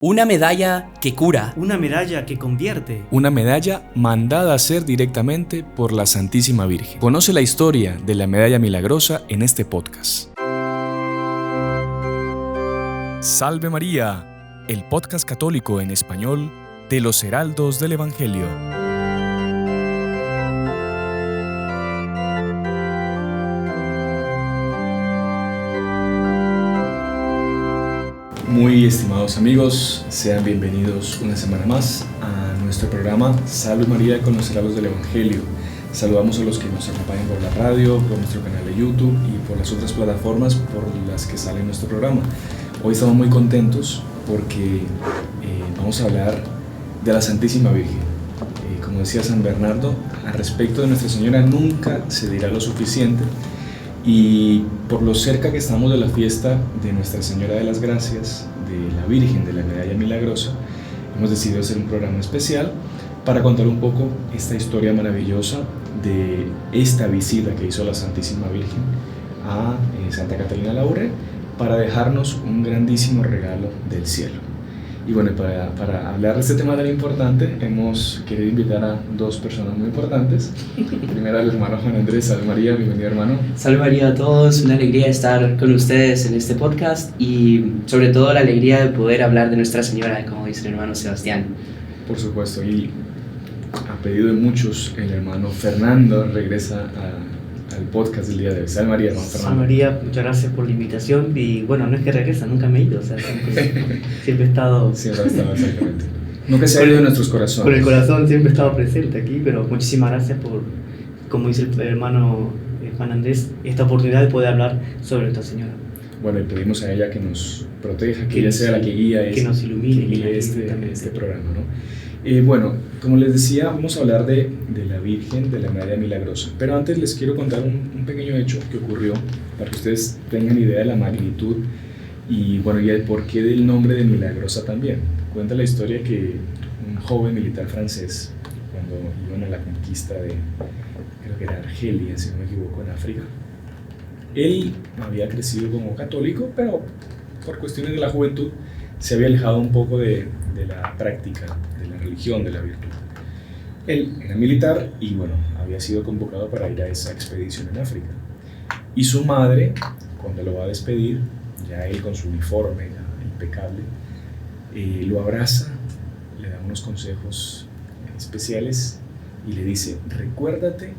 Una medalla que cura. Una medalla que convierte. Una medalla mandada a hacer directamente por la Santísima Virgen. Conoce la historia de la medalla milagrosa en este podcast. Salve María, el podcast católico en español de los Heraldos del Evangelio. Muy estimados amigos, sean bienvenidos una semana más a nuestro programa Salve María con los Heraldos del Evangelio. Saludamos a los que nos acompañan por la radio, por nuestro canal de YouTube y por las otras plataformas por las que sale nuestro programa. Hoy estamos muy contentos porque vamos a hablar de la Santísima Virgen. Como decía San Bernardo, al respecto de Nuestra Señora nunca se dirá lo suficiente. Y por lo cerca que estamos de la fiesta de Nuestra Señora de las Gracias, de la Virgen de la Medalla Milagrosa, hemos decidido hacer un programa especial para contar un poco esta historia maravillosa de esta visita que hizo la Santísima Virgen a Santa Catalina Labouré para dejarnos un grandísimo regalo del cielo. Y bueno, para hablar de este tema tan importante, hemos querido invitar a dos personas muy importantes. Primero al hermano Juan Andrés. Salve María, bienvenido hermano. Salve María a todos, una alegría estar con ustedes en este podcast y sobre todo la alegría de poder hablar de Nuestra Señora, como dice el hermano Sebastián. Por supuesto, y a pedido de muchos, el hermano Fernando regresa al podcast del día de hoy. Salve María, hermano Fernando. Salve María, muchas gracias por la invitación y bueno, no es que regresa, nunca me he ido, o sea, siempre he estado... Siempre ha estado, exactamente. Nunca se ha ido de nuestros corazones. Con el corazón siempre he estado presente aquí, pero muchísimas gracias por, como dice el hermano Juan Andrés, esta oportunidad de poder hablar sobre Nuestra Señora. Bueno, y pedimos a ella que nos proteja, que ella sea la que guía, que nos ilumine, que guíe este programa, ¿no? Bueno, como les decía, vamos a hablar de la Virgen de la Medalla Milagrosa, pero antes les quiero contar un pequeño hecho que ocurrió para que ustedes tengan idea de la magnitud y bueno, y el porqué del nombre de Milagrosa también. Cuenta la historia que un joven militar francés, cuando iban a la conquista de, creo que era Argelia, si no me equivoco, en África, él había crecido como católico, pero por cuestiones de la juventud se había alejado un poco de la práctica de la religión, de la virtud. Él era militar y bueno, había sido convocado para ir a esa expedición en África. Y su madre, cuando lo va a despedir, ya él con su uniforme ya impecable, lo abraza, le da unos consejos especiales y le dice: recuérdate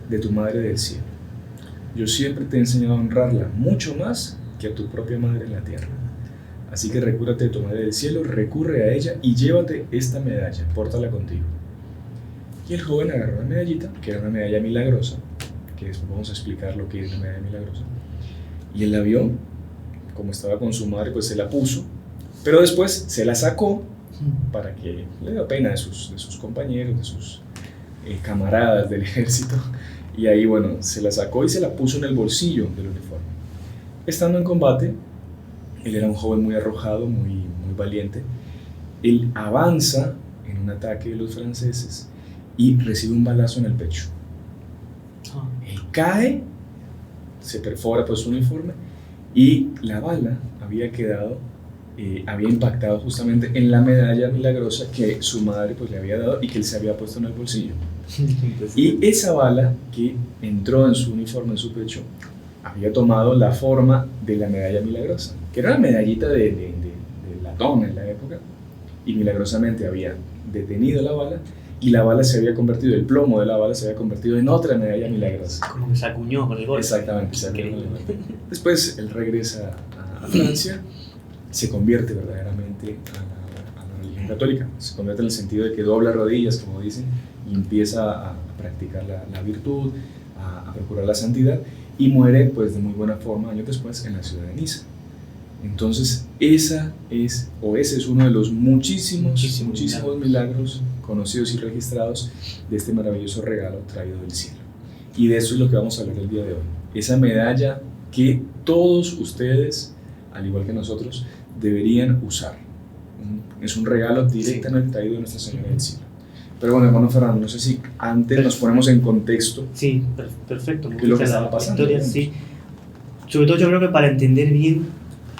de tu madre del cielo. Yo siempre te he enseñado a honrarla mucho más que a tu propia madre en la tierra. Así que recuérdate de tu madre del cielo, recurre a ella y llévate esta medalla, pórtala contigo. Y el joven agarró la medallita, que era una medalla milagrosa, que después vamos a explicar lo que es la medalla milagrosa. Y él la vio, como estaba con su madre, pues se la puso, pero después se la sacó para que le dio pena de sus compañeros, de sus camaradas del ejército. Y ahí, bueno, se la sacó y se la puso en el bolsillo del uniforme. Estando en combate, él era un joven muy arrojado, muy valiente. Él avanza en un ataque de los franceses y recibe un balazo en el pecho. Él cae, se perfora por su uniforme y la bala había impactado justamente en la medalla milagrosa que su madre pues le había dado y que él se había puesto en el bolsillo. Y esa bala que entró en su uniforme, en su pecho, había tomado la forma de la medalla milagrosa, que era una medallita de latón en la época, y milagrosamente había detenido la bala, y la bala se había convertido, el plomo de la bala se había convertido en otra medalla milagrosa. Como que se acuñó con el golpe. Exactamente, se acuñó con el golpe. Después él regresa a Francia, se convierte verdaderamente a la religión católica, se convierte en el sentido de que dobla rodillas, como dicen, y empieza a practicar la virtud, a procurar la santidad, y muere pues de muy buena forma años después en la ciudad de Niza. Entonces ese es uno de los muchísimos milagros conocidos y registrados de este maravilloso regalo traído del cielo. Y de eso es lo que vamos a hablar el día de hoy. Esa medalla que todos ustedes, al igual que nosotros, deberían usar. Es un regalo directamente traído de Nuestra Señora del Cielo. Pero bueno, hermano Fernando, no sé si antes nos ponemos en contexto. Sí, perfecto. ¿Qué es lo que estaba pasando? Historia, sí. Sobre todo yo creo que para entender bien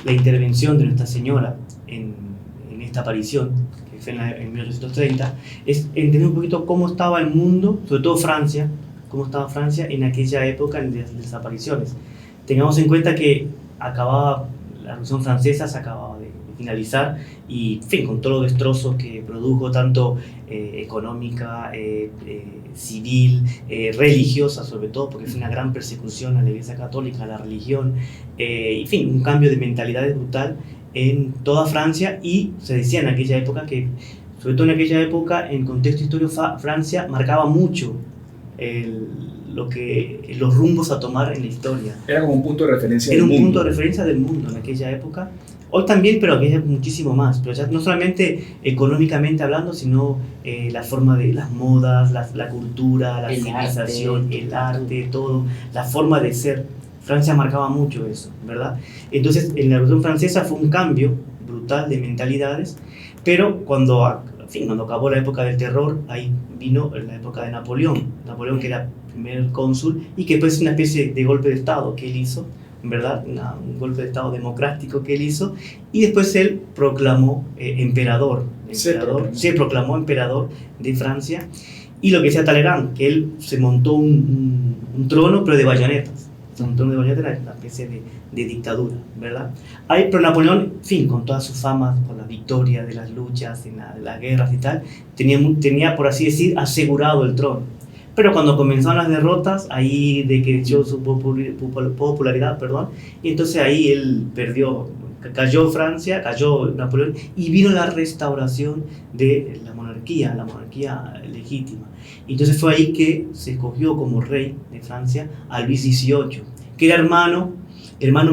la intervención de Nuestra Señora en esta aparición, que fue en 1830, es entender un poquito cómo estaba el mundo, sobre todo Francia, cómo estaba Francia en aquella época de las desapariciones. Tengamos en cuenta que la Revolución Francesa se acababa de finalizar y, en fin, con todos los destrozos que produjo, tanto económica, civil, religiosa sobre todo, porque fue una gran persecución a la Iglesia Católica, a la religión, en fin, un cambio de mentalidades brutal en toda Francia. Y se decía en aquella época que, sobre todo en aquella época, en contexto histórico, Francia marcaba mucho los rumbos a tomar en la historia. Era como un punto de referencia del mundo. Era un punto de referencia del mundo en aquella época. Hoy también, pero aquella muchísimo más. Pero ya no solamente económicamente hablando, sino la forma de las modas, la cultura, la civilización, el arte, todo, la forma de ser. Francia marcaba mucho eso, ¿verdad? Entonces, en la Revolución Francesa fue un cambio brutal de mentalidades, pero cuando acabó la época del terror, ahí vino la época de Napoleón, que era primer cónsul y que pues una especie de golpe de Estado que él hizo, ¿verdad? Un golpe de Estado democrático que él hizo, y después él proclamó emperador. Se proclamó emperador de Francia, y lo que decía Talleyrand, que él se montó un trono, pero de bayonetas. Un trono de bayonetas era una especie de dictadura, ¿verdad? Pero Napoleón, en fin, con toda su fama por las victorias de las luchas, de las guerras y tal, tenía, por así decir, asegurado el trono. Pero cuando comenzaron las derrotas, ahí decreció su popularidad, y entonces ahí él cayó Francia, cayó Napoleón, y vino la restauración de la monarquía legítima. Entonces fue ahí que se escogió como rey de Francia a Luis XVIII, que era hermano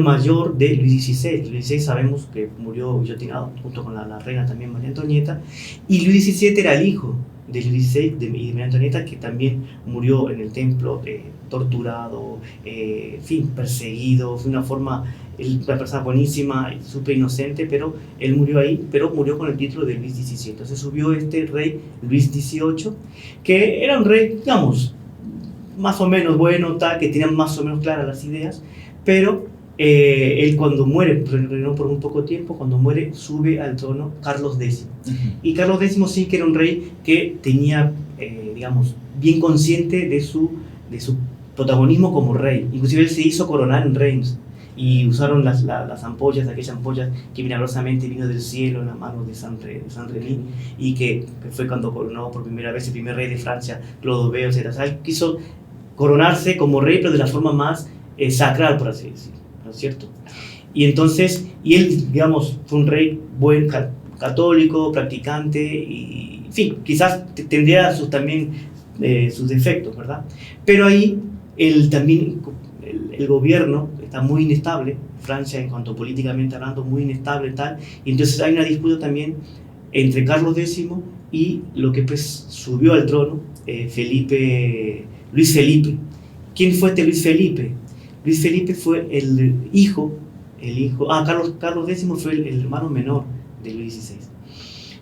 mayor de Luis XVI. Luis XVI sabemos que murió guillotinado junto con la reina también, María Antonieta, y Luis XVII era el hijo de Luis XVI y de María Antonieta, que también murió en el templo, torturado, en fin, perseguido. Fue una persona buenísima, súper inocente, pero él murió ahí, pero murió con el título de Luis XVII. Entonces subió este rey, Luis XVIII, que era un rey, digamos, más o menos bueno, que tenía más o menos claras las ideas, pero él cuando muere, reinó por un poco tiempo, cuando muere sube al trono Carlos X. Y Carlos X sí que era un rey que tenía, digamos, bien consciente de su protagonismo como rey. Inclusive él se hizo coronar en Reims, y usaron las ampollas, aquellas ampollas que milagrosamente vino del cielo en las manos de Saint-Remy, y que fue cuando coronó por primera vez el primer rey de Francia, Clodomir, etc. O sea, él quiso coronarse como rey, pero de la forma más sacral, por así decirlo, ¿no es cierto? Y entonces, él, digamos, fue un rey buen católico, practicante, y, en fin, quizás tendría también sus defectos, ¿verdad? Pero ahí el gobierno está muy inestable, Francia en cuanto políticamente hablando, muy inestable tal, y entonces hay una disputa también entre Carlos X y lo que pues subió al trono, Luis Felipe. ¿Quién fue este Luis Felipe? Luis Felipe fue el hijo, Carlos X fue el hermano menor de Luis XVI.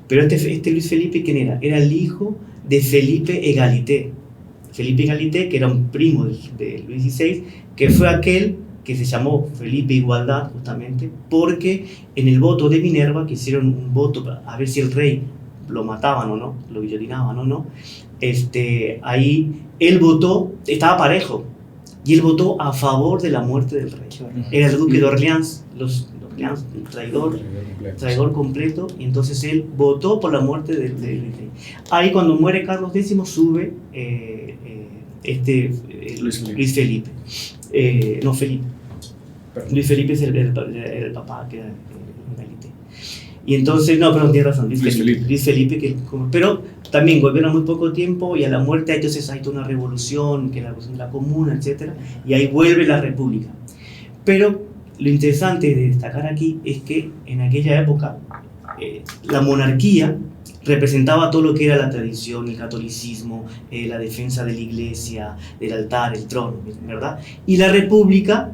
Pero este Luis Felipe, ¿quién era? Era el hijo de Felipe Egalité. Felipe Egalité, que era un primo de Luis XVI, que fue aquel que se llamó Felipe Igualdad, justamente, porque en el voto de Minerva, que hicieron un voto a ver si el rey lo mataban o no, lo guillotinaban o no, ahí él votó, estaba parejo, y él votó a favor de la muerte del rey. Era el duque de Orleans, traidor completo, y entonces él votó por la muerte del rey. Ahí cuando muere Carlos X sube Luis Felipe. Luis Felipe es el papá que era Egalité. Y entonces, tiene razón, Luis Felipe, pero también gobierna muy poco tiempo, y a la muerte entonces hay toda una revolución, que es la revolución de la Comuna, etc. Y ahí vuelve la República. Pero lo interesante de destacar aquí es que en aquella época la monarquía representaba todo lo que era la tradición, el catolicismo, la defensa de la iglesia, del altar, el trono, ¿verdad? Y la república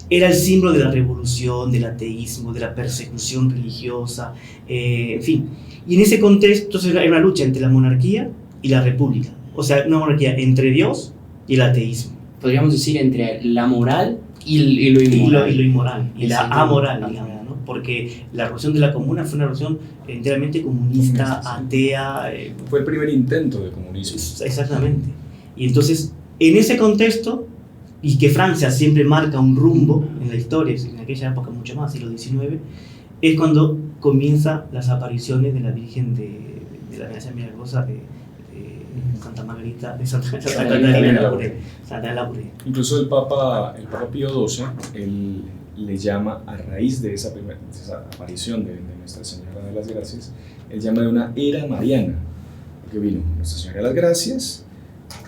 era el símbolo de la revolución, del ateísmo, de la persecución religiosa, en fin. Y en ese contexto entonces hay una lucha entre la monarquía y la república. O sea, una monarquía entre Dios y el ateísmo. Podríamos decir entre la moral y lo inmoral. Y lo inmoral, y la amoral, digamos, ¿no? porque la revolución de la Comuna fue una revolución enteramente comunista, atea. Fue el primer intento de comunismo. Exactamente. Y entonces, en ese contexto, y que Francia siempre marca un rumbo en la historia, en aquella época mucho más, siglo XIX, es cuando comienzan las apariciones de la Virgen de la Medalla Milagrosa de Santa Margarita, de Santa Catalina de Labouré. Incluso el Papa Pío XII, él le llama, a raíz de esa aparición de Nuestra Señora de las Gracias, él llama de una era mariana, porque vino Nuestra Señora de las Gracias,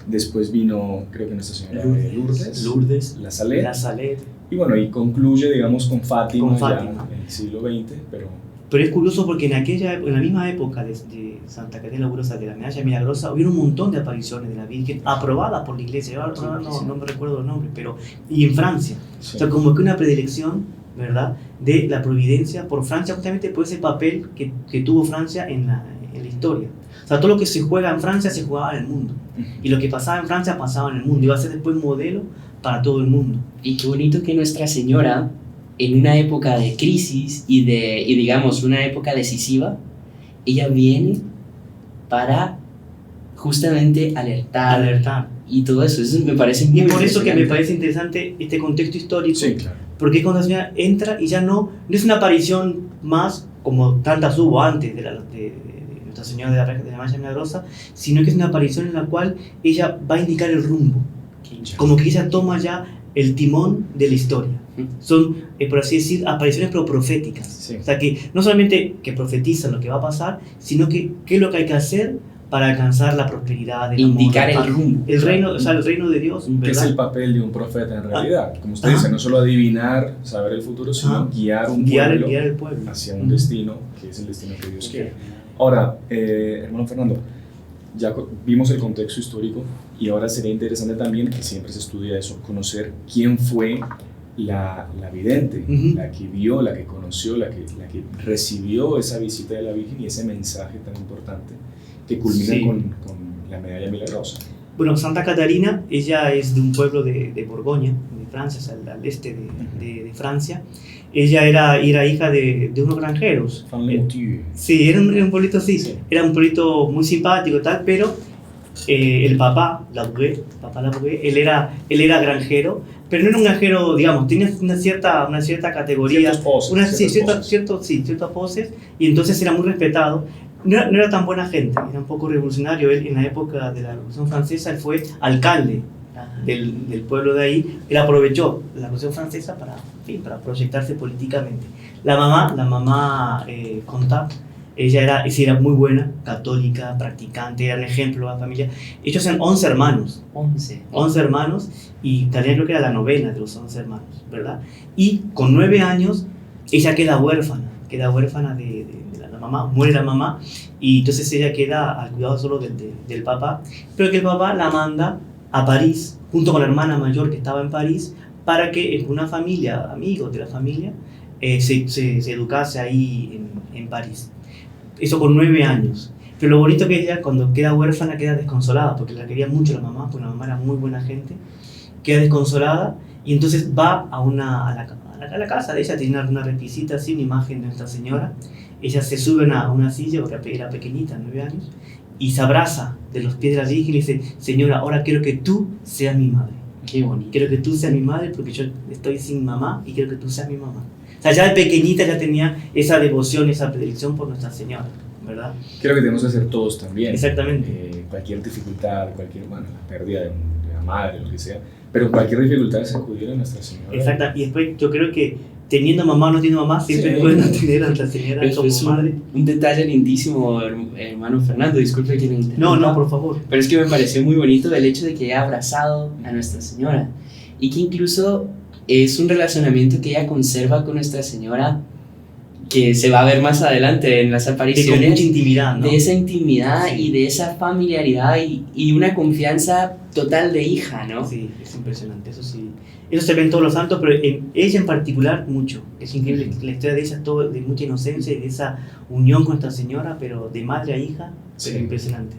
después vino, creo que Nuestra Señora de Lourdes, La Salette, y bueno, y concluye, digamos, con Fátima. Ya en el siglo XX, Pero es curioso porque en la misma época de Santa Catalina Labouré, de la Medalla Milagrosa, hubo un montón de apariciones de la Virgen aprobadas por la Iglesia. No me recuerdo los nombres, y en Francia. Sí. O sea, como que una predilección, ¿verdad?, de la providencia por Francia, justamente por ese papel que tuvo Francia en la historia. O sea, todo lo que se juega en Francia se jugaba en el mundo. Y lo que pasaba en Francia pasaba en el mundo. Iba a ser después modelo para todo el mundo. Y qué bonito que Nuestra Señora, en una época de crisis y digamos una época decisiva, ella viene para justamente alertar y todo eso. Eso me parece muy por eso que me parece interesante este contexto histórico. Sí, claro. Porque cuando la señora entra y ya no es una aparición más como tantas hubo antes de Nuestra Señora de la Medalla Milagrosa, sino que es una aparición en la cual ella va a indicar el rumbo, como que ella toma ya el timón de la historia. Son, por así decir, apariciones pero proféticas. Sí. O sea, que no solamente que profetizan lo que va a pasar, sino que qué es lo que hay que hacer para alcanzar la prosperidad, indicar el rumbo. El reino, o sea, el reino de Dios. Que es el papel de un profeta en realidad. Como usted dice, no solo adivinar, saber el futuro, sino guiar el pueblo hacia un destino que es el destino que Dios quiere. Ahora, hermano Fernando, ya vimos el contexto histórico y ahora sería interesante también, que siempre se estudia eso, conocer quién fue la vidente, la que vio, la que conoció, la que recibió esa visita de la Virgen y ese mensaje tan importante que culmina con la Medalla Milagrosa. Bueno, Santa Catalina, ella es de un pueblo de Borgoña, de Francia, o sea, al este de Francia. Ella era hija de unos granjeros. Sí, era un pueblito así. Sí. Era un pueblito muy simpático y tal, pero el papá Labouré, él era granjero, pero no era un granjero, digamos, tenía una cierta categoría, ciertas poses, y entonces era muy respetado. No era tan buena gente, era un poco revolucionario. Él, en la época de la Revolución Francesa, él fue alcalde del pueblo de ahí. Él aprovechó la Revolución Francesa para proyectarse políticamente. La mamá Contat, ella era muy buena, católica, practicante, era un ejemplo a la familia. Ellos eran 11 hermanos. 11 hermanos, y Catalina creo que era la novena de los 11 hermanos, ¿verdad? Y con 9 años, ella queda huérfana de la mamá, muere la mamá, y entonces ella queda al cuidado solo del papá, pero que el papá la manda a París, junto con la hermana mayor que estaba en París, para que una familia, amigos de la familia, se educase ahí en París. Eso con 9 años. Pero lo bonito que ella, cuando queda huérfana, queda desconsolada, porque la quería mucho la mamá, porque la mamá era muy buena gente, queda desconsolada, y entonces va a la casa de ella, tiene una repisita así, una imagen de Nuestra Señora. Ella se sube a una silla, porque era pequeñita, 9 años, y se abraza de los pies de la Virgen y dice: Señora, ahora quiero que tú seas mi madre. Qué bonito. Quiero que tú seas mi madre, porque yo estoy sin mamá y quiero que tú seas mi mamá. O sea, ya de pequeñita ya tenía esa devoción, esa predilección por Nuestra Señora, ¿verdad? Creo que tenemos que hacer todos también. Exactamente. Cualquier dificultad, la pérdida de la madre, lo que sea, pero cualquier dificultad es acudir a Nuestra Señora. Exacto, y después yo creo que teniendo mamá o no teniendo mamá, siempre es bueno tener a Nuestra Señora como madre. Un detalle lindísimo, hermano Fernando, disculpe que me interrumpa. No, por favor. Pero es que me pareció muy bonito el hecho de que haya abrazado a Nuestra Señora y que incluso es un relacionamiento que ella conserva con Nuestra Señora, que se va a ver más adelante en las apariciones. De mucha intimidad, ¿no? De esa intimidad, sí. Y de esa familiaridad y una confianza total de hija, ¿no? Sí, es impresionante, eso sí. Eso se ve en todos los santos, pero en ella en particular mucho. Es increíble la historia de ella, todo de mucha inocencia y de esa unión con Nuestra Señora, pero de madre a hija, sí. Impresionante.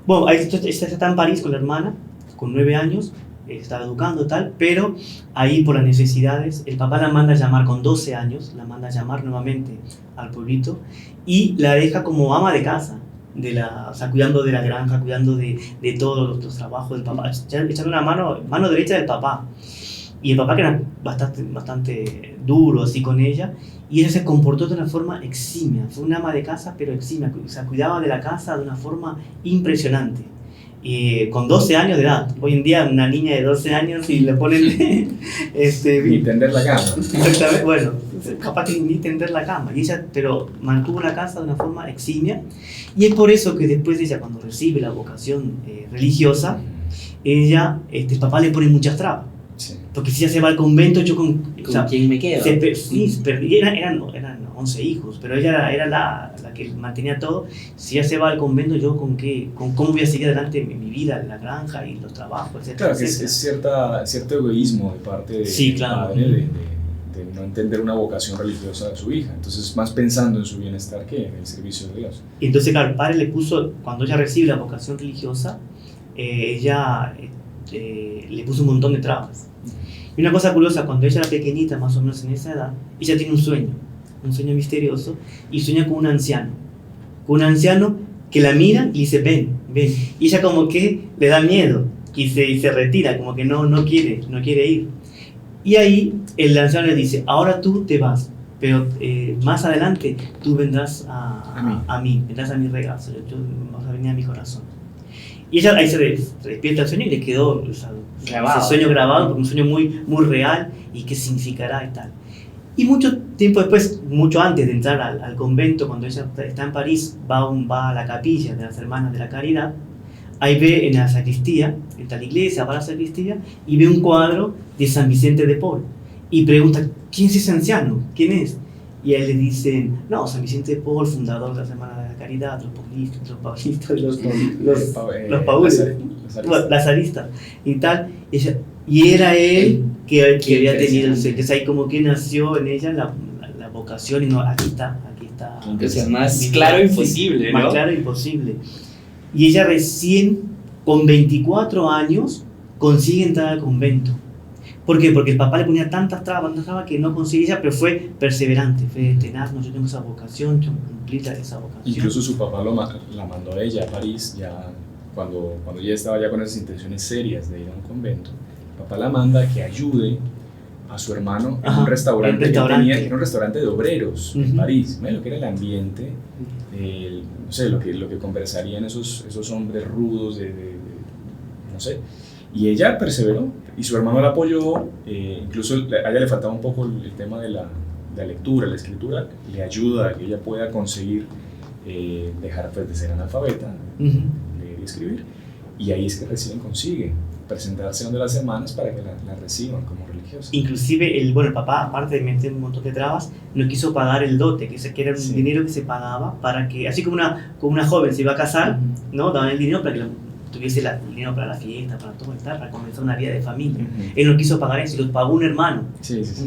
Bueno, ella está en París con la hermana, con 9 años, estaba educando tal, pero ahí por las necesidades, el papá la manda a llamar con 12 años, la manda a llamar nuevamente al pueblito y la deja como ama de casa, o sea, cuidando de la granja, cuidando de todos los trabajos del papá, echando una mano derecha del papá. Y el papá que era bastante duro así con ella, y ella se comportó de una forma eximia, fue una ama de casa pero eximia, o sea, cuidaba de la casa de una forma impresionante. Con 12 años de edad. Hoy en día una niña de 12 años y le ponen ni tender la cama. Exactamente, bueno, capaz que ni tender la cama. Y ella, pero mantuvo la casa de una forma eximia. Y es por eso que después ella, cuando recibe la vocación religiosa, ella, el papá le pone muchas trabas. Sí. Porque si ella se va al convento, yo con quién me quedo. Sí, eran 11 hijos, pero ella era la que mantenía todo. Si ella se va al convento, yo con cómo voy a seguir adelante mi vida, la granja y los trabajos, etc. Claro, que es cierto egoísmo de parte del padre de no entender una vocación religiosa de su hija. Entonces, más pensando en su bienestar que en el servicio de Dios. Y entonces, claro, el padre le puso, cuando ella recibe la vocación religiosa, ella le puso un montón de trabas. Y una cosa curiosa, cuando ella era pequeñita, más o menos en esa edad, ella tiene un sueño misterioso, y sueña con un anciano que la mira y dice, ven, y ella como que le da miedo y se retira, como que no quiere ir. Y ahí el anciano le dice, ahora tú te vas, pero más adelante tú vendrás a mí, vendrás a mi regazo, vas a venir a mi corazón. Y ella ahí se despierta el sueño y le quedó ese sueño grabado, porque un sueño muy, muy real y qué significará y tal. Y mucho tiempo después, mucho antes de entrar al convento, cuando ella está en París, va a la capilla de las Hermanas de la Caridad, ahí ve en la sacristía, está la iglesia, va a la sacristía y ve un cuadro de San Vicente de Paul y pregunta, ¿quién es ese anciano? ¿Quién es? Y a él le dicen, no, San Vicente de Paul, fundador de las Hermanas de la Caridad, los paulistas, los lazaristas y tal. Y era él que había tenido el sueño. Entonces ahí como que nació en ella la vocación y no, aquí está. O sea, más claro imposible, ¿no? Más claro imposible. Y ella recién, con 24 años, consigue entrar al convento. ¿Por qué? Porque el papá le ponía tantas trabas que no conseguía, pero fue perseverante, fue tenaz, no, yo tengo esa vocación, yo cumplí esa vocación. Incluso su papá la mandó a ella a París, ya cuando ella estaba ya con esas intenciones serias de ir a un convento. El papá la manda a que ayude a su hermano en un restaurante que tenía, era un restaurante de obreros en París. Lo que era el ambiente, no sé, lo que conversarían esos hombres rudos no sé. Y ella perseveró y su hermano la apoyó, incluso a ella le faltaba un poco el tema de la lectura, la escritura, le ayuda a que ella pueda conseguir dejar de ser analfabeta, leer y escribir, y ahí es que recién consigue presentarse donde las hermanas para que la reciban como religiosa. Inclusive el papá, aparte de meter un montón de trabas, no quiso pagar el dote, que era un dinero que se pagaba para que, así como una joven se iba a casar, ¿no? Daban el dinero para que tuviese el dinero para la fiesta, para todo, para comenzar una vida de familia. Él no quiso pagar eso, y lo pagó un hermano,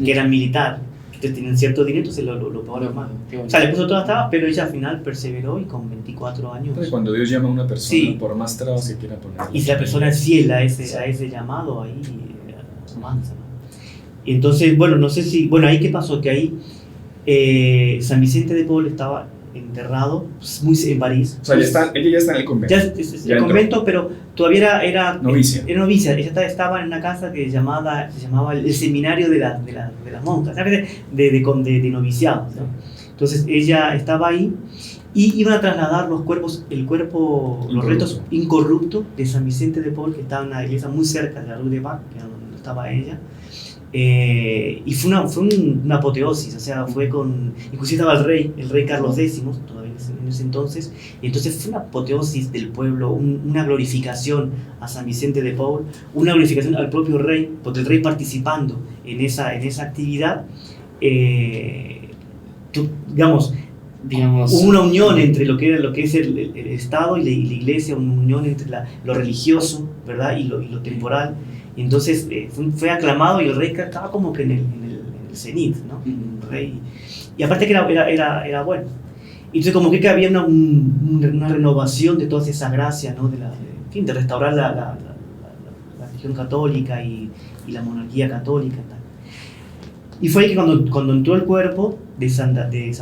que era militar. Entonces tenían cierto dinero, entonces lo pagó el hermano. O sea, le puso todas las trabas, pero ella al final perseveró y con 24 años... Entonces, cuando Dios llama a una persona, por más trabas que quiera poner... Y si la persona es fiel a ese llamado, ahí avanza, ¿no? Y entonces, bueno, no sé si... Bueno, ahí qué pasó, que ahí San Vicente de Paul estaba enterrado en París. O sea, ella ya está en el convento. Ya el convento, pero todavía era novicia. Era novicia. Ella estaba en una casa que se llamaba el seminario de las monjas, ¿sabes? De noviciados, ¿no? Entonces ella estaba ahí y iban a trasladar los restos incorruptos de San Vicente de Paul, que estaba en una iglesia muy cerca de la Rue de Bac, que era donde estaba ella. Y fue una apoteosis, o sea, inclusive estaba el rey Carlos X, todavía en ese entonces, y entonces fue una apoteosis del pueblo, una glorificación a San Vicente de Paul, una glorificación al propio rey, porque el rey participando en esa actividad, digamos, hubo una unión entre lo que es el Estado y la Iglesia, una unión entre lo religioso, ¿verdad? y lo temporal. Y entonces fue aclamado y el rey estaba como que en el cenit, ¿no? El rey. Y aparte que era bueno. Y entonces como que había una renovación de todas esas gracias, ¿no? De restaurar la religión católica y la monarquía católica. Tal. Y fue ahí que cuando entró el cuerpo de San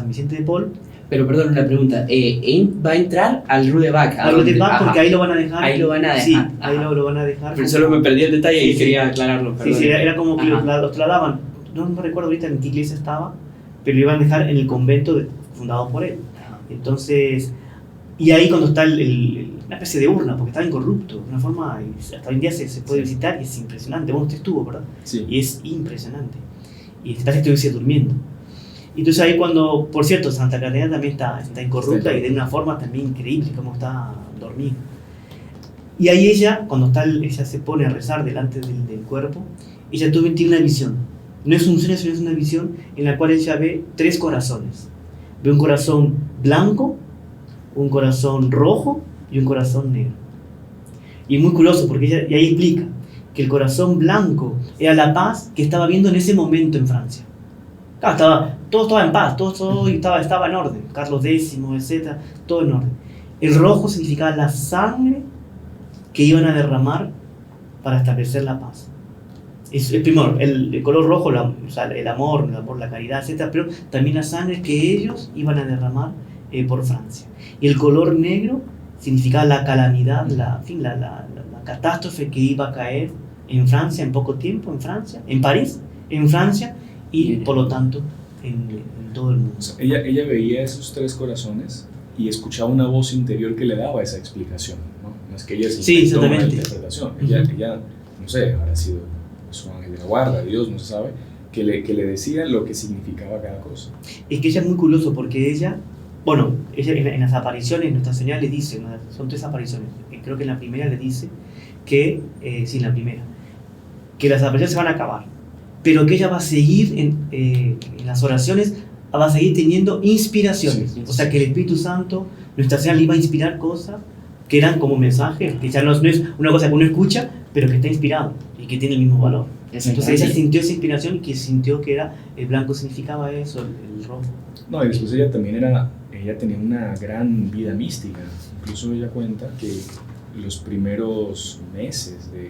Vicente de Paul. Pero perdón, una pregunta. Va a entrar al Rue de Bac. Al Rue de Bac, porque ahí lo van a dejar. Ahí lo van a dejar. Sí, ahí lo van a dejar. Pero solo me perdí el detalle y sí, quería aclararlo. Perdón. Sí, era como que los trasladaban. No me recuerdo ahorita en qué iglesia estaba, pero lo iban a dejar en el convento fundado por él. Entonces, y ahí cuando está una especie de urna, porque estaba incorrupto, de una forma, hasta hoy en día se puede visitar y es impresionante. Bueno, usted estuvo, ¿verdad? Sí. Y es impresionante. Y está si estuviese durmiendo. Entonces ahí cuando, por cierto, Santa Catalina también está incorrupta y de una forma también increíble, como está dormida. Y ahí ella, cuando ella se pone a rezar delante del cuerpo, ella tiene una visión. No es un sueño, sino es una visión en la cual ella ve 3 corazones. Ve un corazón blanco, un corazón rojo y un corazón negro. Y es muy curioso porque ella y ahí explica que el corazón blanco era la paz que estaba viendo en ese momento en Francia. Claro, todo estaba en paz, todo estaba en orden, Carlos X, etc., todo en orden. El rojo significaba la sangre que iban a derramar para establecer la paz. Primero, el color rojo, el amor, la caridad, etc., pero también la sangre que ellos iban a derramar por Francia. Y el color negro significaba la calamidad, la catástrofe que iba a caer en Francia en poco tiempo, en París, en Francia, y por lo tanto en todo el mundo. O sea, ella veía esos 3 corazones y escuchaba una voz interior que le daba esa explicación, ¿no? No es que ella se inventó una interpretación. Ella, no sé, habrá sido su ángel de la guarda, Dios, no se sabe, que le decía lo que significaba cada cosa. Es que ella es muy curioso porque ella en las apariciones, Nuestra Señora le dice, son 3 apariciones, creo que en la primera le dice que, en la primera, que las apariciones se van a acabar, pero que ella va a seguir en las oraciones, va a seguir teniendo inspiraciones. Sí. O sea, que el Espíritu Santo, Nuestra Señora le iba a inspirar cosas que eran como mensajes, que ya no es una cosa que uno escucha, pero que está inspirado y que tiene el mismo valor. Entonces ella sintió esa inspiración y que sintió que el blanco significaba eso, el rojo. No, y después ella tenía una gran vida mística. Incluso ella cuenta que los primeros meses de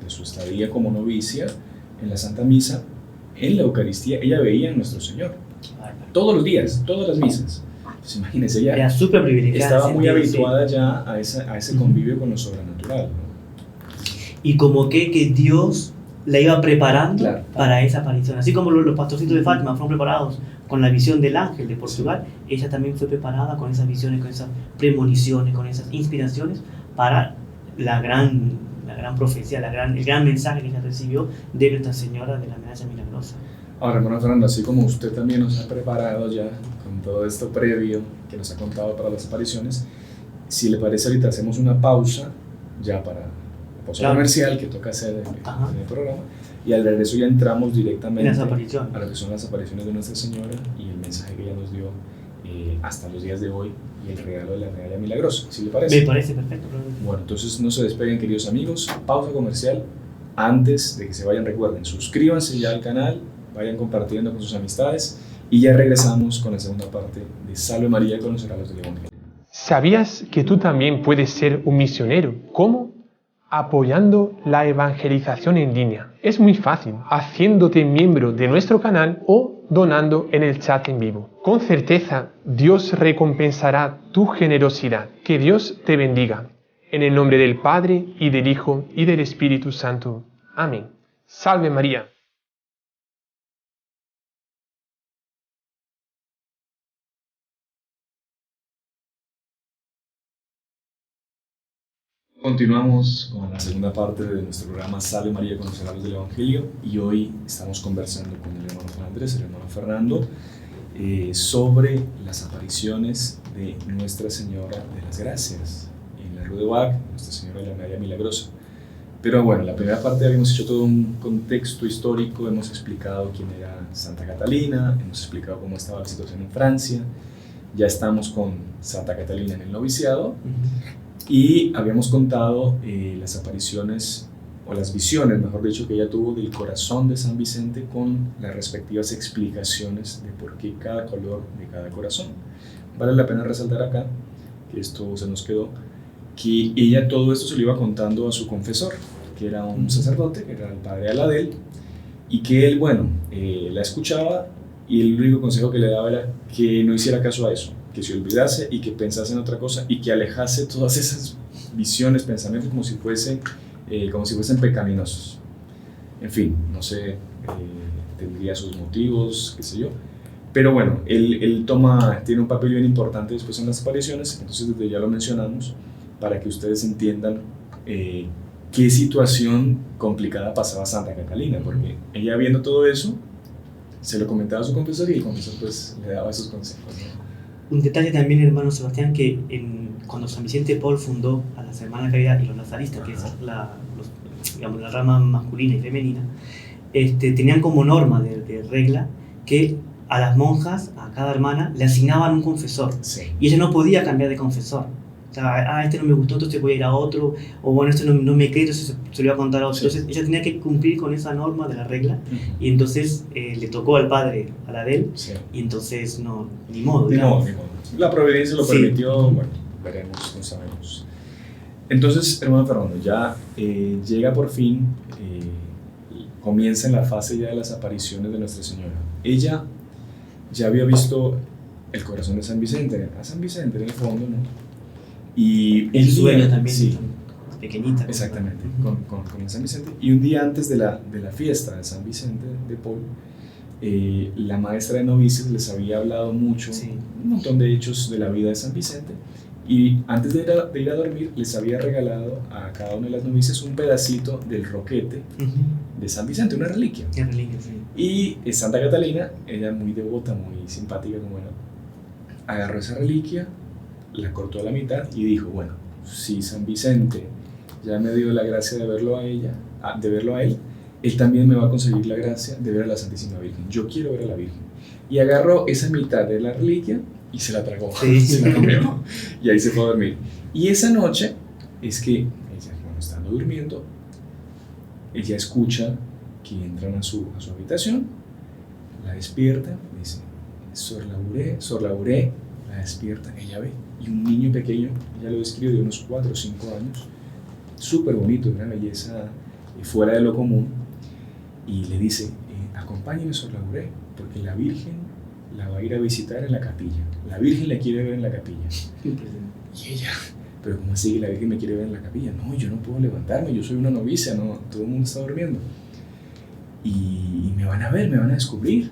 su estadía como novicia, en la Santa Misa, en la Eucaristía, ella veía a Nuestro Señor. Todos los días, todas las misas. Pues imagínense, ella era súper privilegiada. Estaba muy habituada ya a ese convivio con lo sobrenatural, ¿no? Y como que Dios la iba preparando para esa aparición. Así como los pastorcitos de Fátima fueron preparados con la visión del ángel de Portugal, ella también fue preparada con esas visiones, con esas premoniciones, con esas inspiraciones para la gran profecía, el gran mensaje que ella recibió de Nuestra Señora de la Medalla Milagrosa. Ahora, hermano Fernando, así como usted también nos ha preparado ya con todo esto previo que nos ha contado para las apariciones, si le parece ahorita hacemos una pausa ya para la pausa comercial que toca hacer en el programa, y al regreso ya entramos directamente a lo que son las apariciones de Nuestra Señora y el mensaje que ella nos dio hasta los días de hoy y el regalo de la Medalla Milagrosa, ¿sí le parece? Me parece perfecto. Bueno, entonces no se despeguen, queridos amigos, pausa comercial. Antes de que se vayan, recuerden, suscríbanse ya al canal, vayan compartiendo con sus amistades y ya regresamos con la segunda parte de Salve María con los regalos del Evangelio. ¿Sabías que tú también puedes ser un misionero? ¿Cómo? Apoyando la evangelización en línea. Es muy fácil, haciéndote miembro de nuestro canal o donando en el chat en vivo. Con certeza, Dios recompensará tu generosidad. Que Dios te bendiga. En el nombre del Padre, y del Hijo, y del Espíritu Santo. Amén. Salve María. Continuamos con la segunda parte de nuestro programa Salve María con los regalos del Evangelio, y hoy estamos conversando con el hermano Juan Andrés, el hermano Fernando, sobre las apariciones de Nuestra Señora de las Gracias en la Rue de Bac, Nuestra Señora de la Medalla Milagrosa. Pero bueno, en la primera parte habíamos hecho todo un contexto histórico, hemos explicado quién era Santa Catalina, hemos explicado cómo estaba la situación en Francia, ya estamos con Santa Catalina en el noviciado. Y habíamos contado las apariciones, o las visiones, mejor dicho, que ella tuvo del corazón de San Vicente con las respectivas explicaciones de por qué cada color de cada corazón. Vale la pena resaltar acá, que esto se nos quedó, que ella todo esto se lo iba contando a su confesor, que era un sacerdote, que era el padre Aladel, y que él, bueno, la escuchaba, y el único consejo que le daba era que no hiciera caso a eso, que se olvidase y que pensase en otra cosa y que alejase todas esas visiones, pensamientos como si fuesen pecaminosos. En fin, no sé, tendría sus motivos, qué sé yo. Pero bueno, él tiene un papel bien importante después en las apariciones, entonces desde ya lo mencionamos para que ustedes entiendan qué situación complicada pasaba Santa Catalina, porque ella viendo todo eso, se lo comentaba a su confesor y el confesor pues le daba esos consejos, ¿no? Un detalle también, hermano Sebastián, que cuando San Vicente de Paul fundó a las Hermanas Caridad y los Lazaristas, que es la rama masculina y femenina, tenían como norma de regla que a las monjas, a cada hermana, le asignaban un confesor. Sí. Y ella no podía cambiar de confesor. O sea, este no me gustó, entonces voy a ir a otro. O bueno, este no me cree, entonces se lo voy a contar a otro. Sí. Entonces ella tenía que cumplir con esa norma de la regla. Uh-huh. Y entonces le tocó al padre, a la de él. Sí. Y entonces no, ni modo. Ni modo. La providencia lo Sí. permitió, bueno, veremos, no sabemos. Entonces, hermano Fernando, ya llega por fin, comienza en la fase ya de las apariciones de Nuestra Señora. Ella ya había visto el corazón de San Vicente, a San Vicente en el fondo, ¿no? Y El sueño día, también, sí, pequeñita. exactamente, con San Vicente. Y un día antes de la fiesta de San Vicente de Paul, la maestra de novicias les había hablado mucho, Sí. un montón de hechos de la vida de San Vicente, y antes de ir a dormir les había regalado a cada una de las novicias un pedacito del roquete de San Vicente, una reliquia. Qué reliquia, sí. Y Santa Catalina, ella muy devota, muy simpática como era, agarró esa reliquia, la cortó a la mitad y dijo, bueno, si San Vicente ya me dio la gracia de verlo a él también me va a conseguir la gracia de ver a la Santísima Virgen. Yo quiero ver a la Virgen. Y agarró esa mitad de la reliquia y se la tragó, Sí. se la comió, y ahí se fue a dormir. Y esa noche es que ella, cuando estando durmiendo, ella escucha que entran a su habitación, la despierta, dice, Sor Lauré, la despierta, ella ve, y un niño pequeño, ella lo describe de unos 4 o 5 años, súper bonito, una belleza fuera de lo común, y le dice, acompáñeme Sor Lauré, porque la Virgen la va a ir a visitar en la capilla, la Virgen la quiere ver en la capilla. Y ella, pero ¿cómo así que la Virgen me quiere ver en la capilla? No, yo no puedo levantarme, yo soy una novicia, no, todo el mundo está durmiendo. Y me van a ver, me van a descubrir.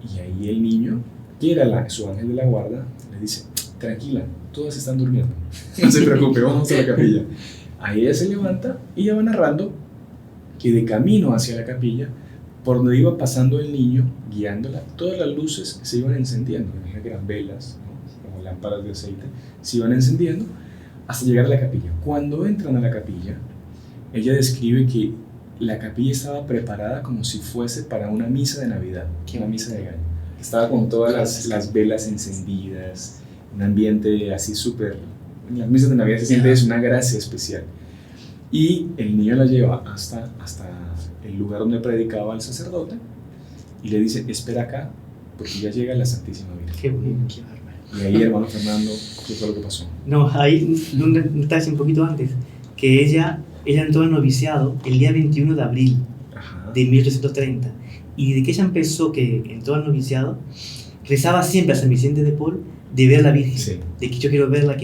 Y ahí el niño, que era su ángel de la guarda, le dice, tranquila, todas están durmiendo, no se preocupe, vamos a la capilla. Ahí ella se levanta y ella va narrando que de camino hacia la capilla, por donde iba pasando el niño, guiándola, todas las luces se iban encendiendo, imagina que eran velas, ¿no? Como lámparas de aceite, se iban encendiendo hasta llegar a la capilla. Cuando entran a la capilla, ella describe que la capilla estaba preparada como si fuese para una misa de Navidad, una misa de gallo. Estaba con todas las velas encendidas, un ambiente así súper... En las misas de Navidad se siente una gracia especial. Y el niño la lleva hasta el lugar donde predicaba el sacerdote y le dice, espera acá, porque ya llega la Santísima Virgen. Qué bonito, qué bárbaro. Y ahí, hermano Fernando, ¿qué fue lo que pasó? No, ahí un detalle un poquito antes, que ella entró al noviciado el día 21 de abril Ajá. de 1830, y desde que ella empezó, que entró al noviciado, rezaba siempre a San Vicente de Paul de ver a la Virgen, Sí. de que yo quiero verla.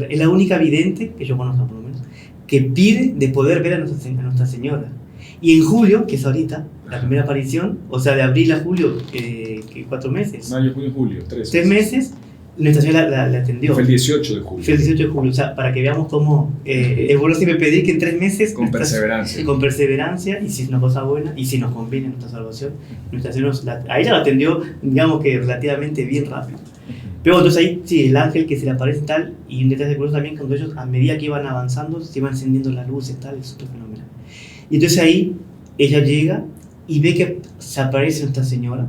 Es la única vidente que yo conozco, por lo menos, que pide de poder ver a Nuestra Señora. Y en julio, que es ahorita, la primera aparición, o sea, de abril a julio, que 4 meses, Mayo, junio, julio, 3 meses, Nuestra Señora la atendió. Fue el 18 de julio. Fue el 18 de julio, o sea, para que veamos cómo es bueno siempre pedir que en 3 meses, Con perseverancia. con perseverancia, y si es una cosa buena, y si nos conviene nuestra salvación, Nuestra Señora a ella la atendió, digamos que relativamente bien rápido. Pero entonces ahí, sí, el ángel que se le aparece tal, y un detalle curioso también, cuando ellos, a medida que iban avanzando, se iban encendiendo las luces, tal, es súper fenomenal. Y entonces ahí, ella llega y ve que se aparece Nuestra Señora,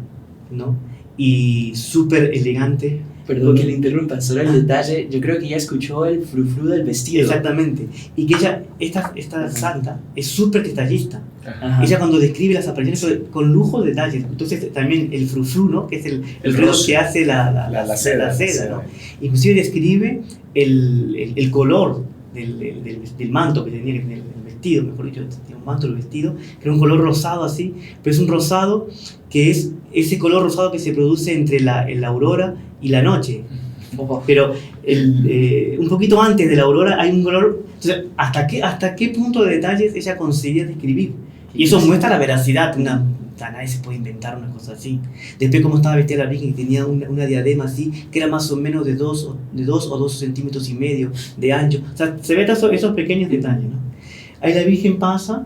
¿no? Y súper elegante. Perdón que le interrumpa, solo el detalle, yo creo que ya escuchó el frufru del vestido. Exactamente. Y que ella, esta santa, es súper detallista. Ajá. Ella cuando describe las apariciones con lujo de detalles. Entonces también el frufru, ¿no? Que es el ruido roce. que hace la seda, ¿no? Inclusive describe el color del manto que tenía, el vestido, mejor dicho, tenía un manto, el vestido, que era un color rosado así, pero es un rosado que es ese color rosado que se produce entre la aurora y la noche. Pero un poquito antes de la aurora hay un color. Entonces, ¿hasta qué punto de detalles ella conseguía describir? Y eso muestra la veracidad. Nadie se puede inventar una cosa así. Después, cómo estaba vestida la Virgen, que tenía una diadema así, que era más o menos de 2 o 2,5 centímetros de ancho. O sea, se ven esos pequeños detalles, ¿no? Ahí la Virgen pasa,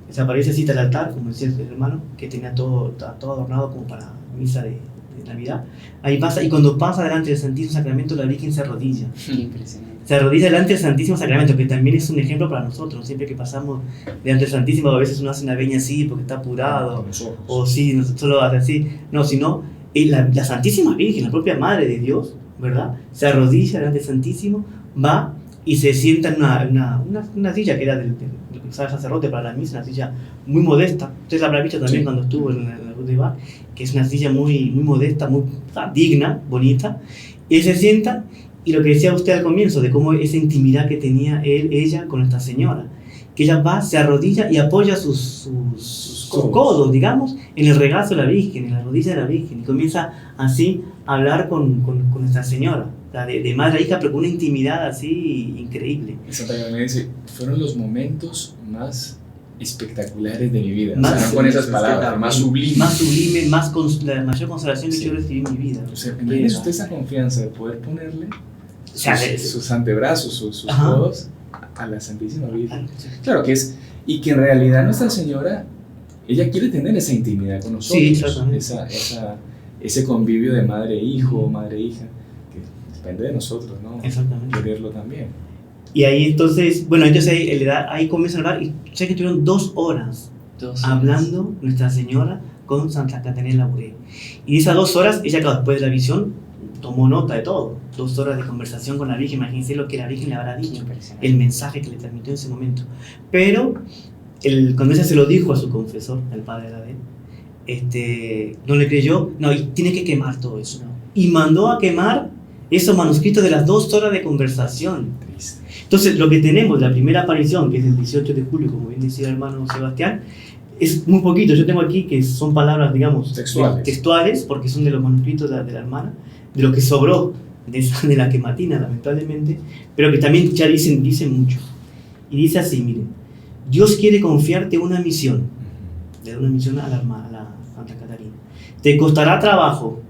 desaparece así al altar, como decía el hermano, que tenía todo adornado como para misa de Navidad. Ahí pasa, y cuando pasa delante del Santísimo Sacramento, la Virgen se arrodilla. Impresionante. Se arrodilla delante del Santísimo Sacramento, que también es un ejemplo para nosotros. Siempre que pasamos delante del Santísimo, a veces uno hace una veña así porque está apurado, o sí, no solo hace así. No, sino la Santísima Virgen, la propia Madre de Dios, ¿verdad? Se arrodilla delante del Santísimo, va y se sienta en una silla que era del que usaba el sacerdote para la misa, una silla muy modesta. Ustedes la habrán visto también cuando estuvo en la Luz de Bar, que es una silla muy modesta, muy digna, bonita. Y él se sienta, y lo que decía usted al comienzo, de cómo esa intimidad que tenía ella con Nuestra Señora, que ella va, se arrodilla y apoya sus codos, digamos, en el regazo de la Virgen, en la rodilla de la Virgen, y comienza así a hablar con Nuestra Señora, de madre a hija, pero con una intimidad así increíble. Santa Catalina dice, fueron los momentos más espectaculares de mi vida. Más, o sea, no con esas palabras, más sublime. Más sublime, la mayor consolación que yo recibí en mi vida. O sea, imagínese usted esa confianza de poder ponerle sea, sus antebrazos, sus codos a la Santísima Virgen. Claro que es, y que en realidad Nuestra Señora, ella quiere tener esa intimidad con nosotros, ese convivio de madre-hijo, madre-hija, que depende de nosotros, ¿no? Exactamente. Quererlo también. Y ahí entonces, ahí comienza a hablar, y sé que estuvieron 2 horas hablando Nuestra Señora con Santa Catalina Labouré. Y esas 2 horas, ella después de la visión, tomó nota de todo. 2 horas de conversación con la Virgen, imagínense lo que la Virgen le habrá dicho, el mensaje que le transmitió en ese momento. Pero, cuando ella se lo dijo a su confesor, al padre Adel, no le creyó, no, y tiene que quemar todo eso. No. Y mandó a quemar esos manuscritos de las 2 horas de conversación. Triste. Entonces, lo que tenemos, la primera aparición, que es el 18 de julio, como bien decía el hermano Sebastián, es muy poquito. Yo tengo aquí que son palabras, digamos, textuales, porque son de los manuscritos de la hermana, de lo que sobró de la quematina, lamentablemente, pero que también ya dicen mucho. Y dice así, miren, Dios quiere confiarte una misión. Le da una misión a la Santa Catarina. Te costará trabajo.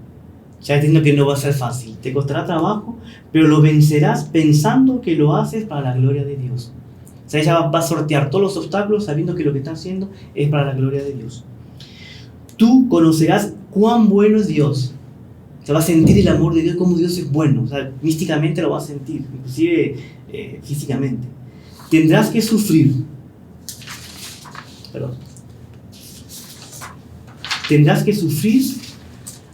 Ya entiendo que no va a ser fácil. Te costará trabajo, pero lo vencerás pensando que lo haces para la gloria de Dios. O sea, ella va a sortear todos los obstáculos sabiendo que lo que está haciendo es para la gloria de Dios. Tú conocerás cuán bueno es Dios. O sea, va a sentir el amor de Dios, como Dios es bueno. O sea, místicamente lo va a sentir, inclusive físicamente. Tendrás que sufrir. Tendrás que sufrir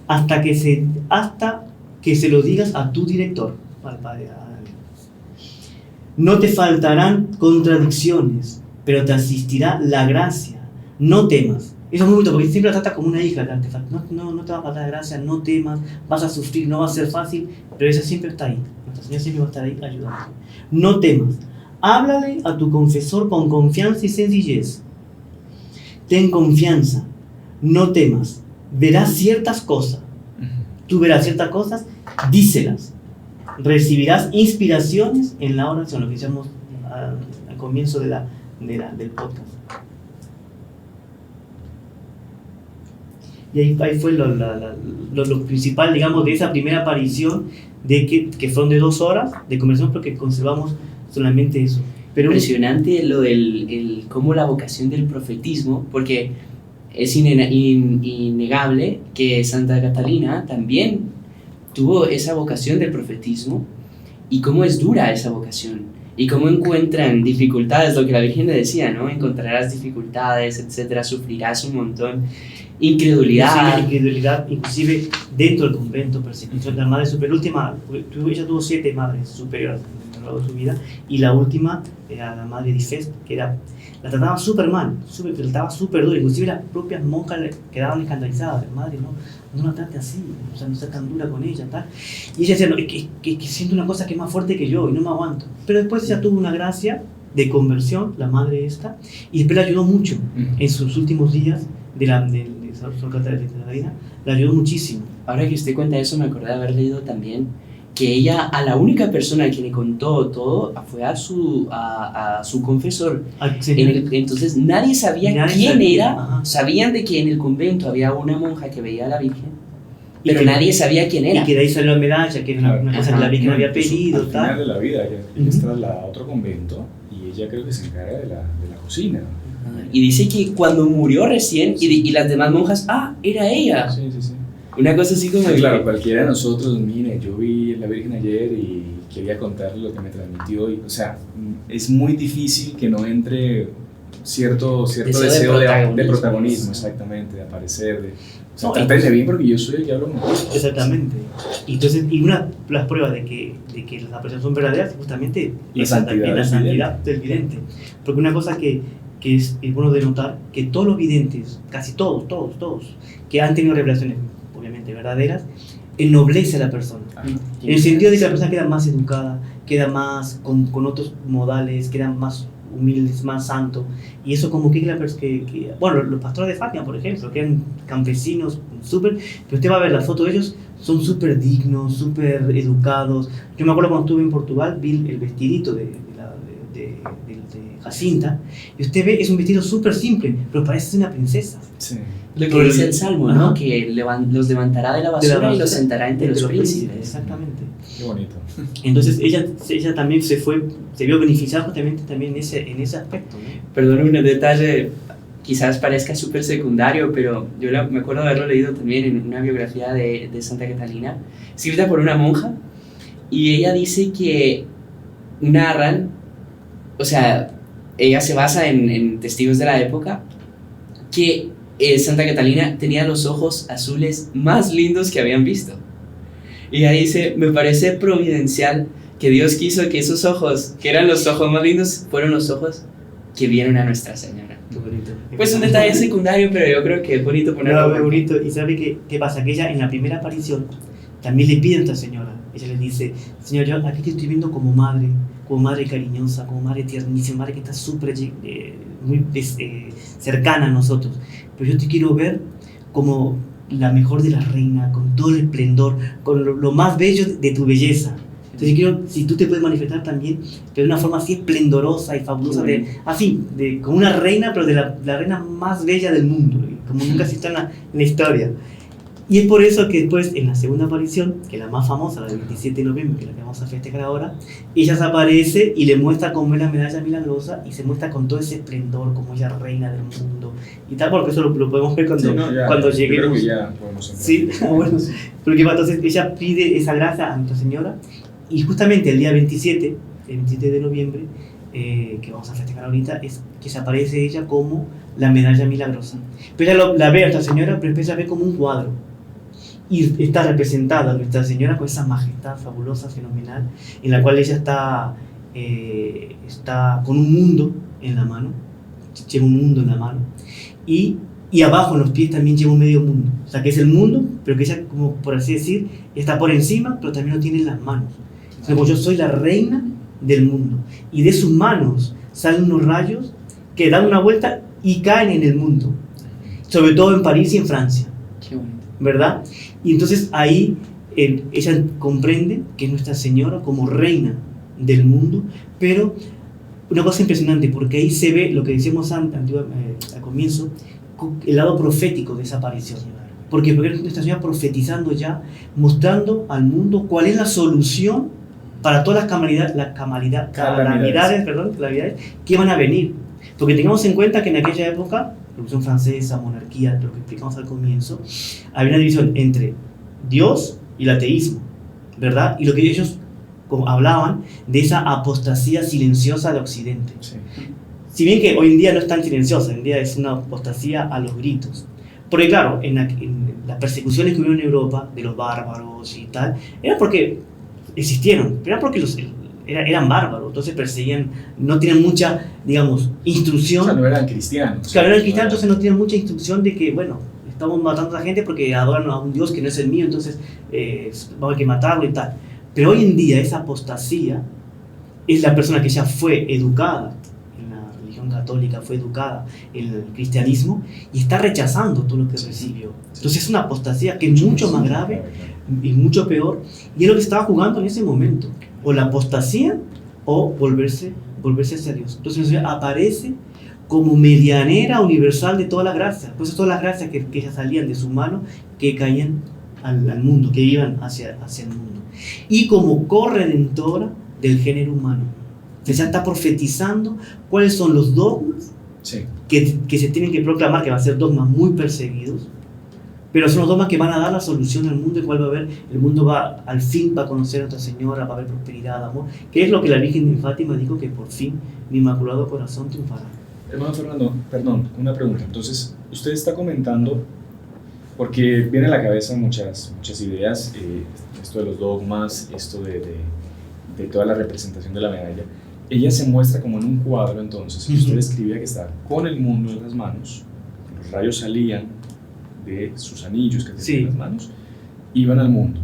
hasta que se lo digas a tu director, al Padre Adel. No te faltarán contradicciones, pero te asistirá la gracia. No temas. Eso es muy bonito, porque siempre la trata como una hija. No te va a faltar la gracia, no temas, vas a sufrir, no va a ser fácil, pero ella siempre está ahí. Nuestra Señora siempre va a estar ahí ayudando. No temas. Háblale a tu confesor con confianza y sencillez. Ten confianza, no temas. Verás ciertas cosas. Tú verás ciertas cosas, díselas. Recibirás inspiraciones en la oración, lo que decíamos al comienzo del podcast. Y ahí fue lo principal, digamos, de esa primera aparición, que fueron de 2 horas de conversación, porque conservamos solamente eso. Pero impresionante cómo la vocación del profetismo, porque es innegable que Santa Catalina también tuvo esa vocación del profetismo, y cómo es dura esa vocación, y cómo encuentran dificultades, lo que la Virgen le decía, ¿no? Encontrarás dificultades, etcétera, sufrirás un montón, incredulidad, inclusive dentro del convento, persecución de la madre superior, ella tuvo 7 madres superiores, lo largo de su vida. Y la última era la madre de Ifest, que la trataba súper mal, la trataba súper duro. Inclusive las propias monjas quedaban escandalizadas. Madre, no la trate así, o sea, no sea tan dura con ella, tal. Y ella decía, no, que siento una cosa que es más fuerte que yo y no me aguanto. Pero después ella tuvo una gracia de conversión, la madre esta, y después la ayudó mucho en sus últimos días de Sor Catalina, la ayudó muchísimo. Ahora que usted cuenta eso, me acordé de haber leído también que ella, a la única persona a quien le contó todo fue a su confesor. Entonces nadie sabía quién era. Ajá. Sabían de que en el convento había una monja que veía a la Virgen, pero nadie sabía quién era. Y que de ahí salió la medalla, que era una cosa que la Virgen había pedido. Al final de la vida, ella se traslada a otro convento y ella creo que se encarga de la cocina. Y dice que cuando murió recién, y las demás monjas, era ella. Sí. Una cosa así como... Claro, cualquiera de nosotros, mire, yo vi a la Virgen ayer y quería contarle lo que me transmitió. O sea, es muy difícil que no entre cierto deseo de protagonismo, exactamente, de aparecer, o sea, trátenme bien porque yo soy el que hablo mejor. Exactamente. Entonces, y una de las pruebas de que las apariciones son verdaderas es justamente la santidad del vidente. Porque una cosa que es bueno de notar, que todos los videntes, casi todos, que han tenido revelaciones obviamente verdaderas, ennoblece a la persona. En el sentido de que la persona queda más educada, queda más con otros modales, queda más humildes, más santo. Y eso como que bueno, los pastores de Fátima, por ejemplo, que eran campesinos súper, pero usted va a ver la foto de ellos, son súper dignos, súper educados. Yo me acuerdo cuando estuve en Portugal, vi el vestidito de Jacinta, y usted ve, es un vestido súper simple, pero parece una princesa. Sí. Lo que dice el Salmo, ¿no? Que los levantará de la basura y los sentará entre los príncipes. Exactamente. Qué bonito. Entonces ella también se vio beneficiada justamente también en ese aspecto, ¿no? Perdón, un detalle, quizás parezca súper secundario, pero yo me acuerdo de haberlo leído también en una biografía de Santa Catalina, escrita por una monja, y ella dice que narran, o sea, ella se basa en testigos de la época, que Santa Catalina tenía los ojos azules más lindos que habían visto. Y ella dice, me parece providencial que Dios quiso que esos ojos, que eran los ojos más lindos, fueron los ojos que vieron a Nuestra Señora. Qué bonito. Pues un detalle secundario, pero yo creo que es bonito ponerlo. No, es bonito. Y ¿sabe qué pasa? Que ella en la primera aparición también le pide a Nuestra Señora. Ella le dice, Señor, yo aquí te estoy viendo como madre cariñosa, como madre tiernísima, madre que está súper muy cercana a nosotros. Pero yo te quiero ver como la mejor de la reina, con todo el esplendor, con lo más bello de tu belleza. Entonces yo quiero, si tú te puedes manifestar también, pero de una forma así esplendorosa y fabulosa, como una reina, pero de la reina más bella del mundo, como nunca se está en la historia. Y es por eso que después, en la segunda aparición, que es la más famosa, la del 27 de noviembre, que es la que vamos a festejar ahora, ella se aparece y le muestra cómo es la medalla milagrosa y se muestra con todo ese esplendor, como ella reina del mundo y tal, porque eso lo podemos ver cuando lleguemos. Creo que ya podemos entrar. Sí, bueno, porque entonces ella pide esa gracia a Nuestra Señora y justamente el día 27 de noviembre, que vamos a festejar ahorita, es que se aparece ella como la medalla milagrosa. Pero ella la ve a Nuestra Señora, pero después la ve como un cuadro. Y está representada Nuestra Señora con esa majestad fabulosa, fenomenal, en la cual ella está con un mundo en la mano, lleva un mundo en la mano, y abajo en los pies también lleva un medio mundo, o sea que es el mundo, pero que ella, como por así decir, está por encima, pero también lo tiene en las manos. Entonces, como yo soy la reina del mundo, y de sus manos salen unos rayos que dan una vuelta y caen en el mundo, sobre todo en París y en Francia. Qué bonito. ¿Verdad? Y entonces ahí ella comprende que es Nuestra Señora como reina del mundo, pero una cosa impresionante, porque ahí se ve lo que decíamos al comienzo, el lado profético de esa aparición. Porque Nuestra Señora profetizando ya, mostrando al mundo cuál es la solución para todas las calamidades que van a venir. Porque tengamos en cuenta que en aquella época, Revolución Francesa, monarquía, lo que explicamos al comienzo, había una división entre Dios y el ateísmo, ¿verdad? Y lo que ellos hablaban de esa apostasía silenciosa de Occidente. Sí. Si bien que hoy en día no es tan silenciosa, hoy en día es una apostasía a los gritos. Porque claro, en las persecuciones que hubo en Europa, de los bárbaros y tal, era porque existieron, pero era porque eran bárbaros, entonces perseguían, no tienen mucha, digamos, instrucción. O sea, no eran cristianos. Claro, eran cristianos, entonces no tienen mucha instrucción de que, bueno, estamos matando a la gente porque adoran a un Dios que no es el mío, entonces vamos a que matarlo y tal. Pero hoy en día esa apostasía es la persona que ya fue educada en la religión católica, fue educada en el cristianismo y está rechazando todo lo que recibió. Entonces es una apostasía que es mucho más grave y mucho peor, y es lo que estaba jugando en ese momento, o la apostasía o volverse hacia Dios. Entonces aparece como medianera universal de todas las gracias, pues todas las gracias que ya salían de su mano, que caían al mundo, que iban hacia el mundo, y como corredentora del género humano. Entonces ya está profetizando cuáles son los dogmas que se tienen que proclamar, que van a ser dogmas muy perseguidos, pero son los dogmas que van a dar la solución al mundo, el cual va a haber, el mundo va al fin va a conocer a Nuestra Señora, va a haber prosperidad, amor, que es lo que la Virgen de Fátima dijo, que por fin mi Inmaculado Corazón triunfará. Hermano Fernando, perdón, una pregunta. Entonces, usted está comentando, porque viene a la cabeza muchas ideas, esto de los dogmas, esto de toda la representación de la medalla. Ella se muestra como en un cuadro, entonces, y usted describía que está con el mundo en las manos, los rayos salían de sus anillos que tenía en las manos, iban al mundo.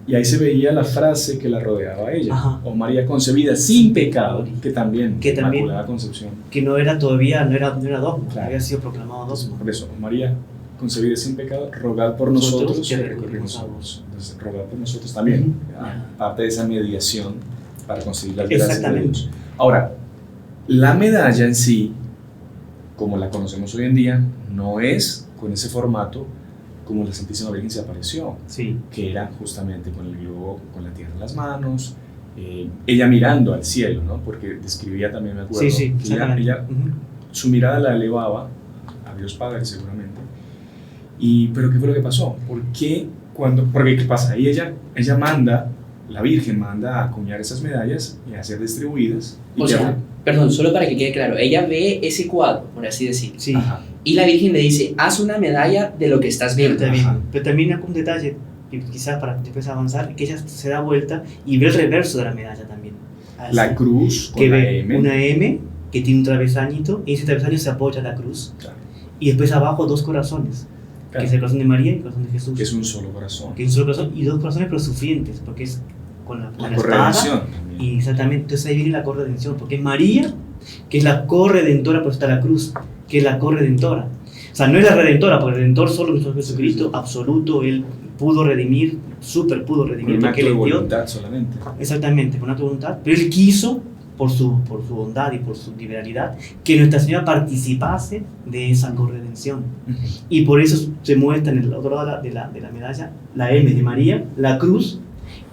Y ahí se veía la frase que la rodeaba a ella, o María concebida sin pecado, que también, Inmaculada Concepción. Que no era todavía, no era dogma, claro. Había sido proclamado dogma. Por eso, María concebida sin pecado, rogad por nosotros que recurrimos a vos. Entonces, rogad por nosotros también, parte de esa mediación para conseguir las gracias de Dios. Ahora, la medalla en sí, como la conocemos hoy en día, no es con ese formato como la Santísima Virgen se apareció, que era justamente con el globo, con la tierra en las manos, ella mirando al cielo, ¿no? Porque describía también, me acuerdo, que ella su mirada la elevaba a Dios Padre seguramente. Pero ¿qué fue lo que pasó? Porque ¿qué pasa? Ahí ella manda, la Virgen manda a acuñar esas medallas y a ser distribuidas. O sea, perdón, solo para que quede claro, ella ve ese cuadro, por así decirlo. Sí. Y la Virgen le dice, haz una medalla de lo que estás viendo. Pero también hay un detalle, quizás para después avanzar, que ella se da vuelta y ve el reverso de la medalla también. Así, la cruz con que la ve M. Una M que tiene un travesañito, y ese travesaño se apoya a la cruz. Claro. Y después abajo dos corazones, que es el corazón de María y el corazón de Jesús. Que es un solo corazón. Que es un solo corazón, y dos corazones pero sufrientes, porque es con la corredención. Y exactamente, entonces ahí viene la corredención, porque es María, que es la corredentora, por eso está la cruz, que es la corredentora. O sea, no es la redentora, porque el redentor solo nuestro Jesucristo, absoluto, él pudo redimir, pudo redimir, con un porque acto de él voluntad solamente. Exactamente, con acto de voluntad, pero él quiso, por su bondad y por su liberalidad, que Nuestra Señora participase de esa corredención. Y por eso se muestra en el otro lado de la medalla la M de María, la cruz,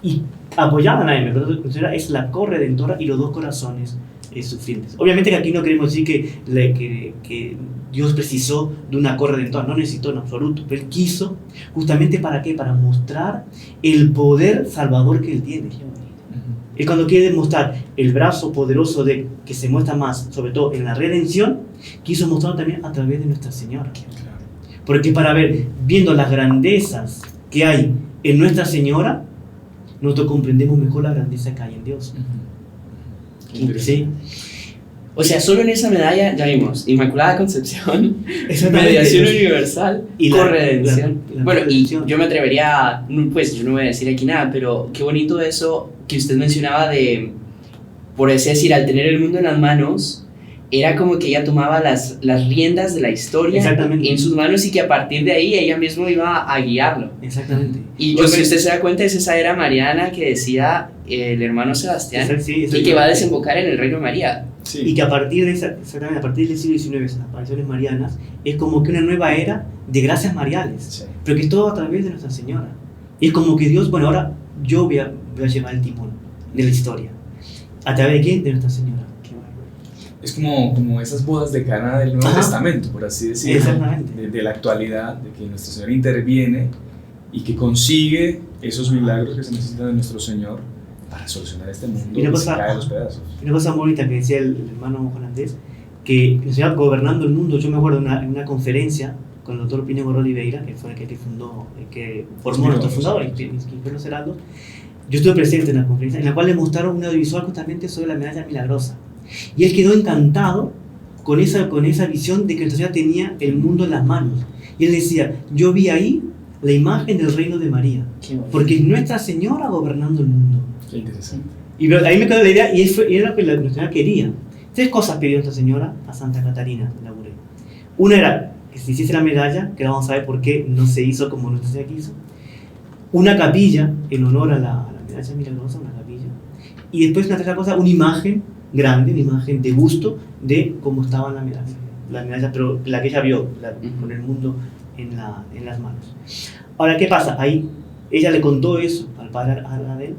y apoyada en la M, pero Nuestra Señora es la corredentora y los dos corazones sufrientes. Obviamente que aquí no queremos decir que Dios precisó de una corredentora, no necesitó en absoluto, pero Él quiso, justamente ¿para qué? Para mostrar el poder salvador que Él tiene. Él cuando quiere demostrar el brazo poderoso que se muestra más, sobre todo en la redención, quiso mostrarlo también a través de Nuestra Señora. Porque para ver, viendo las grandezas que hay en Nuestra Señora, nosotros comprendemos mejor la grandeza que hay en Dios. Sí. O sea, solo en esa medalla ya vimos Inmaculada Concepción, mediación universal y corredención. Bueno, y yo me atrevería, pues yo no voy a decir aquí nada, pero qué bonito eso que usted mencionaba de, por así decir, al tener el mundo en las manos, era como que ella tomaba las riendas de la historia en sus manos y que a partir de ahí ella misma iba a guiarlo. Exactamente. Y yo, si usted se da cuenta, es esa era mariana que decía el hermano Sebastián, y que va a desembocar en el Reino de María. Sí. Y que a partir de a partir del siglo XIX, esas apariciones marianas, es como que una nueva era de gracias mariales, pero que es todo a través de Nuestra Señora. Y es como que Dios, bueno, ahora yo voy a llevar el timón de la historia. ¿A través de quién? De Nuestra Señora. Es como esas bodas de Cana del Nuevo Testamento, por así decirlo. Exactamente. De la actualidad, de que Nuestra Señora interviene y que consigue esos milagros que se necesitan de nuestro Señor para solucionar este mundo que se cae a los pedazos. Y una cosa bonita que decía el hermano Juan Andrés, que el Señor gobernando el mundo, yo me acuerdo en una conferencia con el doctor Pino Oliveira, que fue el que fundó, que formó nuestro fundador, Inferno Heraldo, yo estuve presente en la conferencia en la cual le mostraron un audiovisual justamente sobre la medalla milagrosa. Y él quedó encantado con esa visión de que Nuestra Señora tenía el mundo en las manos. Y él decía, yo vi ahí la imagen del reino de María, porque es Nuestra Señora gobernando el mundo. Qué interesante. Y ahí me quedó la idea, y era lo que Nuestra Señora quería. 3 cosas pidió Nuestra Señora a Santa Catarina de Labouré. Una era que se hiciese la medalla, que ahora vamos a ver por qué no se hizo como Nuestra Señora quiso. Una capilla en honor a la medalla milagrosa, una capilla. Y después una tercera cosa, una imagen grande, una imagen de gusto de cómo estaba la medalla, pero la que ella vio, con el mundo en las manos. Ahora, ¿qué pasa? Ahí ella le contó eso al padre Aradel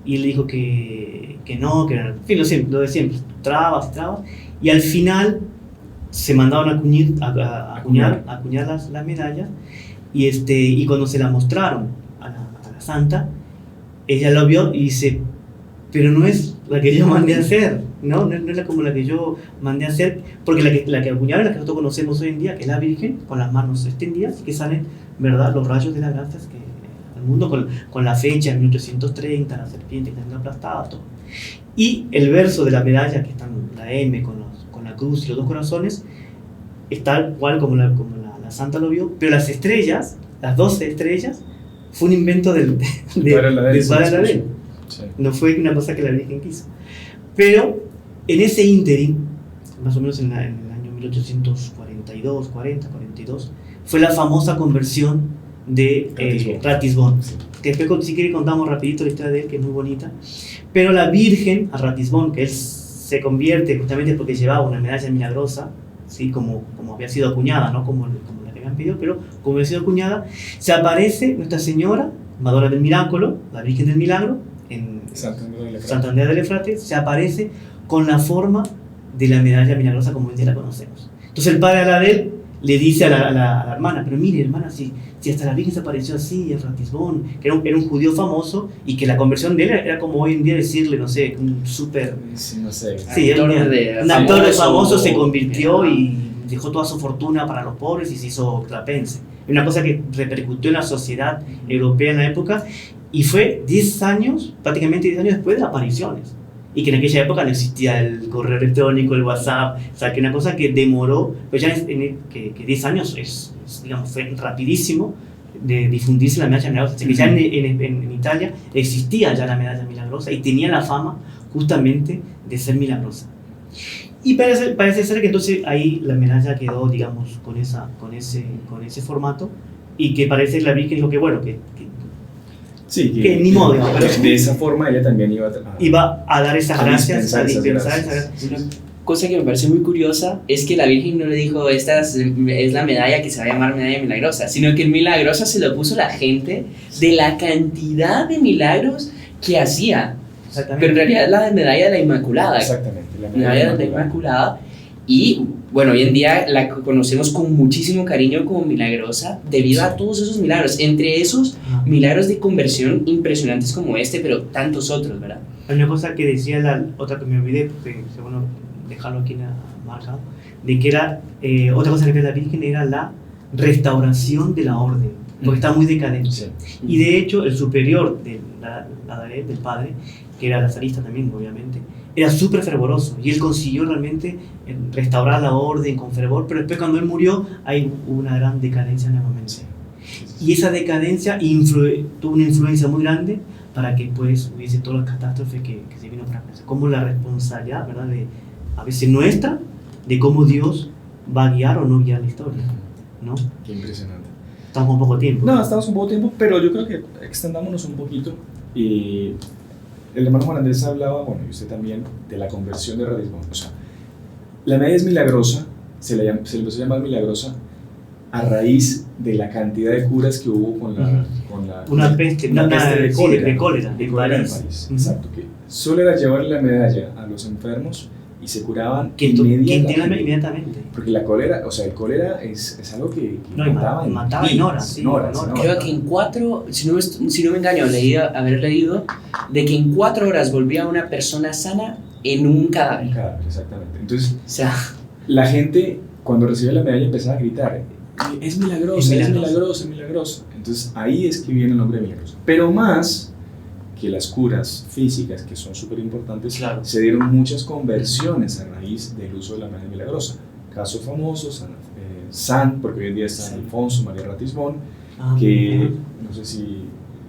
y él le dijo que no, que era, en fin, lo de siempre, trabas, y al final se mandaron a acuñar las medallas y cuando se la mostraron a la santa, ella lo vio y dice, pero no es la que yo mandé a hacer, no es como la que yo mandé a hacer, porque la que acuñaron es la que nosotros conocemos hoy en día, que es la Virgen, con las manos extendidas, y que salen, ¿verdad?, los rayos de las gracias que al mundo, con la fecha de 1830, la serpiente que está aplastada, todo. Y el verso de la medalla, que está en la M con la cruz y los 2 corazones, es tal cual como la santa lo vio, pero las estrellas, las 12 estrellas, fue un invento del padre Aladén. Sí. No fue una cosa que la Virgen quiso. Pero en ese ínterin, más o menos en el año 1842, 42, fue la famosa conversión de Ratisbón. Sí. Que después, si quiere, contamos rapidito la historia de él, que es muy bonita. Pero la Virgen, a Ratisbón, que él se convierte justamente porque llevaba una medalla milagrosa, ¿sí? como había sido acuñada, no como la que habían pedido, pero como había sido acuñada, se aparece Nuestra Señora, Madonna del Milagro, la Virgen del Milagro, en Santander del Efrates, se aparece con la forma de la medalla milagrosa como hoy día la conocemos. Entonces el padre Aladel le dice a la hermana, pero mire hermana, si hasta la Virgen se apareció así, en Ratisbón, que era un judío famoso, y que la conversión de él era como hoy en día decirle, no sé, un súper... Sí, no sé. Sí, un actor famoso se convirtió y dejó toda su fortuna para los pobres y se hizo trapense. Una cosa que repercutió en la sociedad europea en la época, y fue 10 años, prácticamente 10 años después de las apariciones. Y que en aquella época no existía el correo electrónico, el WhatsApp, o sea, que una cosa que demoró, pues ya que 10 años digamos, fue rapidísimo de difundirse la medalla milagrosa. O sea, que ya en Italia existía ya la medalla milagrosa y tenía la fama justamente de ser milagrosa. Y parece ser que entonces ahí la medalla quedó, digamos, con ese formato, y que parece que la Virgen dijo que bueno, que ni modo, pero de esa forma ella también iba a dar esas gracias, a dispensar esas gracias. Una cosa que me parece muy curiosa es que la Virgen no le dijo, esta es la medalla que se va a llamar medalla milagrosa, sino que el milagrosa se lo puso la gente de la cantidad de milagros que hacía. Pero en realidad es la medalla de la Inmaculada. Exactamente, la medalla de la Inmaculada. Y bueno, hoy en día la conocemos con muchísimo cariño como milagrosa debido a todos esos milagros, entre esos milagros de conversión impresionantes como este, pero tantos otros, ¿verdad? Hay una cosa que decía la otra que me olvidé, porque bueno, dejarlo aquí marcado, de que era, otra cosa que decía la Virgen era la restauración de la orden, porque está muy decadente. Sí. Y de hecho el superior del padre, que era lazarista también, obviamente, era súper fervoroso, y él consiguió realmente restaurar la orden con fervor, pero después cuando él murió hay una gran decadencia nuevamente. Y esa decadencia tuvo una influencia muy grande para que pues hubiese todas las catástrofes que se vino para acá. Como la responsabilidad, ¿verdad?, a veces nuestra, de cómo Dios va a guiar o no guiar la historia, ¿no? Qué impresionante. Estamos un poco tiempo. No, estamos un poco tiempo, pero yo creo que extendámonos un poquito. El hermano Juan Andrés hablaba, bueno, y usted también, de la conversión de Ratisbón. O sea, la medalla es milagrosa, se le empezó a llamar milagrosa a raíz de la cantidad de curas que hubo con una peste de cólera en París. Exacto, que solo era llevarle la medalla a los enfermos y se curaban inmediatamente. Porque la cólera, o sea, el cólera es algo que mataba en horas. Creo que en 4, si no me engaño, haber leído de que en 4 horas volvía una persona sana en un cadáver. Exactamente. Entonces, o sea, la gente cuando recibe la medalla empezaba a gritar, es milagrosa. Entonces ahí es que viene el nombre milagroso. Pero más que las curas físicas, que son súper importantes, Claro. se dieron muchas conversiones a raíz del uso de la medalla milagrosa. Caso famoso, San, porque hoy en día es San Alfonso María Ratisbón, que no sé si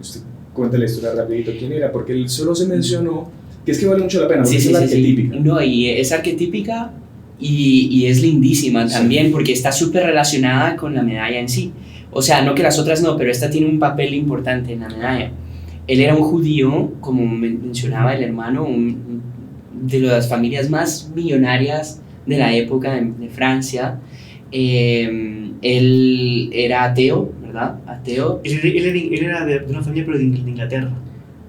usted cuenta la historia rapidito quién era, porque él solo se mencionó, que es que vale mucho la pena, porque es la arquetípica. No, y es arquetípica y es lindísima también, porque está súper relacionada con la medalla en sí. O sea, no que las otras no, pero esta tiene un papel importante en la medalla. Él era un judío, como mencionaba el hermano, de las familias más millonarias de la época de Francia. Él era ateo, ¿verdad? Ateo. Él era de una familia, pero de Inglaterra.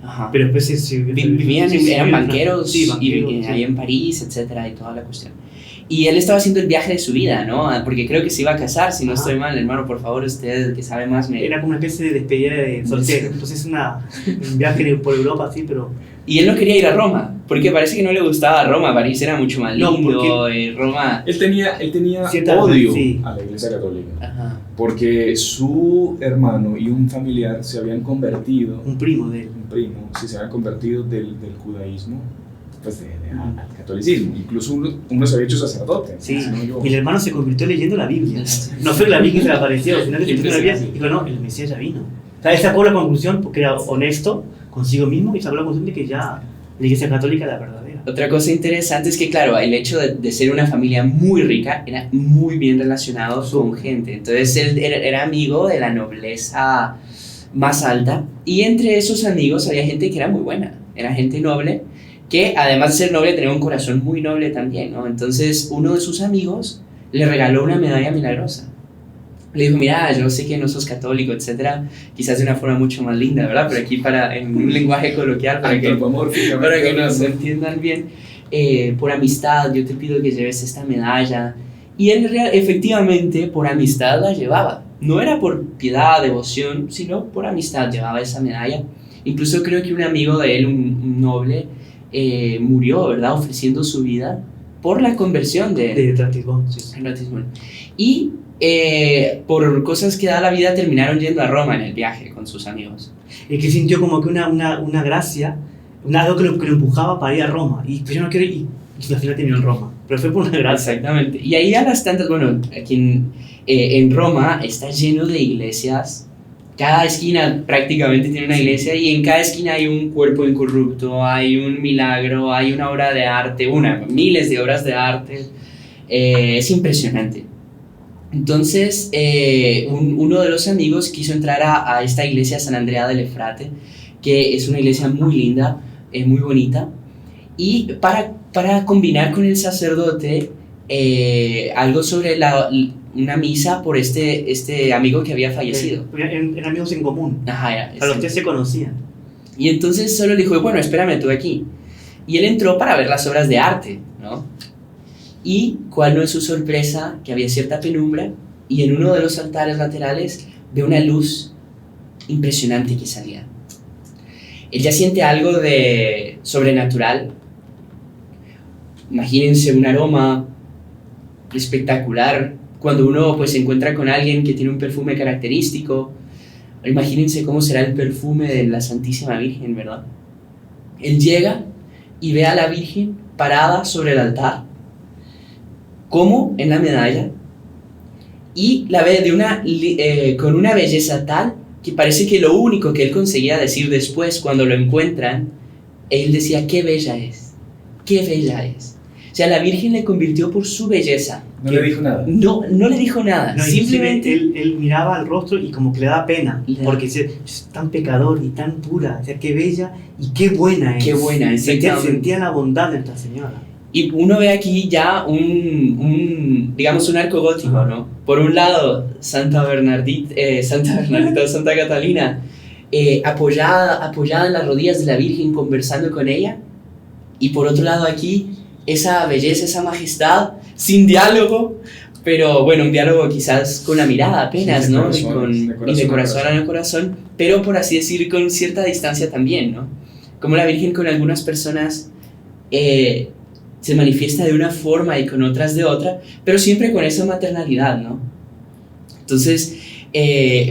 Ajá. Pero después eran banqueros, sí, banqueros, y ahí en París, etcétera, y toda la cuestión. Y él estaba haciendo el viaje de su vida, ¿no? Porque creo que se iba a casar, si no estoy mal, hermano, por favor, usted que sabe más me... Era como una especie de despedida de soltero, entonces un viaje por Europa, sí, pero... Y él no quería ir a Roma, porque parece que no le gustaba Roma, París era mucho más lindo, No, Roma... Él tenía cierta odio sí. a la Iglesia Católica, Ajá. porque su hermano y un familiar se habían convertido, Un primo de él. sí, se habían convertido del judaísmo pues al catolicismo. Incluso uno se había hecho sacerdote. Sí, si no me equivoco. y el hermano se convirtió leyendo la Biblia. No fue que la Biblia se le apareció, sino que se leyendo la Biblia y dijo, no, el Mesías ya vino. O sea, él sacó la conclusión, porque era honesto consigo mismo, y sacó la conclusión de que ya la Iglesia Católica era la verdadera. Otra cosa interesante es que, claro, el hecho de ser una familia muy rica era muy bien relacionado con gente. Entonces, él era amigo de la nobleza más alta, y entre esos amigos había gente que era muy buena, era gente noble, que además de ser noble tenía un corazón muy noble también, ¿no? Entonces, uno de sus amigos le regaló una medalla milagrosa. Le dijo, mira, yo sé que no sos católico, etcétera, quizás de una forma mucho más linda, ¿verdad? Pero aquí en un lenguaje coloquial, para que nos entiendan bien, por amistad, yo te pido que lleves esta medalla. Y él efectivamente, por amistad la llevaba. No era por piedad, devoción, sino por amistad llevaba esa medalla. Incluso creo que un amigo de él, un noble, murió, ¿verdad? Ofreciendo su vida por la conversión de Ratisbón, sí. Ratisbón. Y por cosas que da la vida terminaron yendo a Roma en el viaje con sus amigos. Es que sintió como que una gracia, algo que lo empujaba para ir a Roma. Y pues yo no quiero ir, y al final terminó en Roma. Pero fue por una gracia. Exactamente. Y ahí a las tantas, bueno, aquí en Roma está lleno de iglesias. Cada esquina prácticamente tiene una iglesia, y en cada esquina hay un cuerpo incorrupto, hay un milagro, hay una obra de arte, miles de obras de arte. Es impresionante. Entonces, uno de los amigos quiso entrar a esta iglesia San Andrea del Efrate, que es una iglesia muy linda, muy bonita, y para combinar con el sacerdote algo sobre una misa por este amigo que había fallecido. Eran amigos en común. Ajá, A los que se conocían. Y entonces solo le dijo, bueno, espérame tú aquí. Y él entró para ver las obras de arte, ¿no? Y cuál no es su sorpresa, que había cierta penumbra, y en uno de los altares laterales ve una luz impresionante que salía. Él ya siente algo de sobrenatural. Imagínense un aroma espectacular cuando uno pues se encuentra con alguien que tiene un perfume característico. Imagínense cómo será el perfume de la Santísima Virgen, ¿verdad? Él llega y ve a la Virgen parada sobre el altar, como en la medalla, y la ve con una belleza tal que parece que lo único que él conseguía decir después, cuando lo encuentran, él decía, qué bella es, qué bella es. O sea, la Virgen le convirtió por su belleza. No le dijo nada. No le dijo nada. No, simplemente él miraba al rostro y como que le daba pena, porque es tan pecador y tan pura, o sea, qué bella y qué buena es. Qué buena es. Sentía la bondad de Nuestra Señora. Y uno ve aquí ya digamos un arco gótico, ¿no? Por un lado, Santa Catalina, apoyada en las rodillas de la Virgen, conversando con ella. Y por otro lado aquí, esa belleza, esa majestad, sin diálogo, pero bueno, un diálogo quizás con la mirada apenas, ¿no? Y de corazón a corazón, pero por así decir, con cierta distancia también, ¿no? Como la Virgen con algunas personas se manifiesta de una forma y con otras de otra, pero siempre con esa maternalidad, ¿no? Entonces,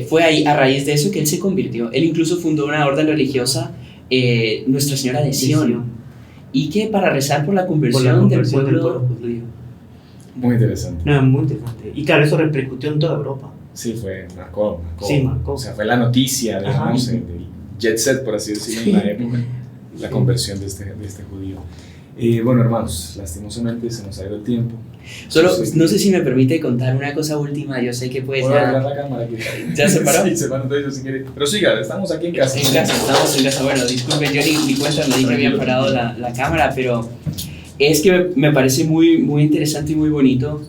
fue ahí, a raíz de eso, que él se convirtió. Él incluso fundó una orden religiosa Nuestra Señora de Sion, y que para rezar por la conversión, conversión del pueblo judío. Muy interesante. No, muy interesante. Y claro, eso repercutió en toda Europa. Sí, marcó. Sí, marcó. O sea, fue la noticia, digamos, Ajá. del jet set, por así decirlo, en la época, la conversión de este judío. Bueno, hermanos, lastimosamente se nos ha ido el tiempo. Solo, Sí. no sé si me permite contar una cosa última. Yo sé que pues ¿Puedo ya... arreglar la cámara? ¿Ya se paró? Sí, se paró todo eso si quiere. Pero siga, estamos aquí en casa. Estamos en casa. Bueno, disculpen, yo ni cuenta me di que había parado la cámara, pero es que me parece muy, muy interesante y muy bonito,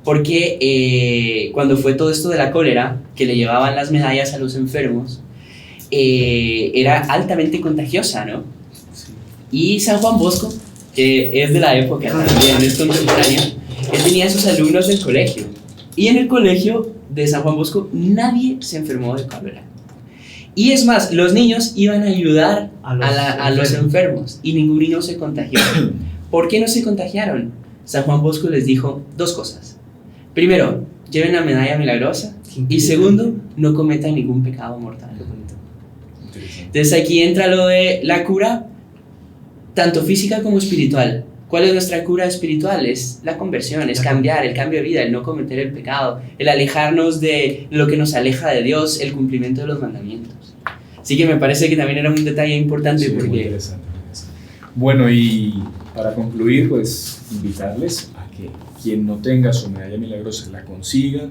porque cuando fue todo esto de la cólera, que le llevaban las medallas a los enfermos, era altamente contagiosa, ¿no? Y San Juan Bosco, que es de la época también, es contemporáneo, él tenía a sus alumnos del colegio. Y en el colegio de San Juan Bosco nadie se enfermó de cólera. Y es más, los niños iban a ayudar a los enfermos y ningún niño se contagió. ¿Por qué no se contagiaron? San Juan Bosco les dijo dos cosas. Primero, lleven la medalla milagrosa. Y segundo, no cometan ningún pecado mortal. Entonces aquí entra lo de la cura, tanto física como espiritual. ¿Cuál es nuestra cura espiritual? Es la conversión, es cambiar, el cambio de vida, el no cometer el pecado, el alejarnos de lo que nos aleja de Dios, el cumplimiento de los mandamientos. Así que me parece que también era un detalle importante, Sí, porque... muy interesante. Bueno, y para concluir, pues invitarles a que quien no tenga su medalla milagrosa la consiga,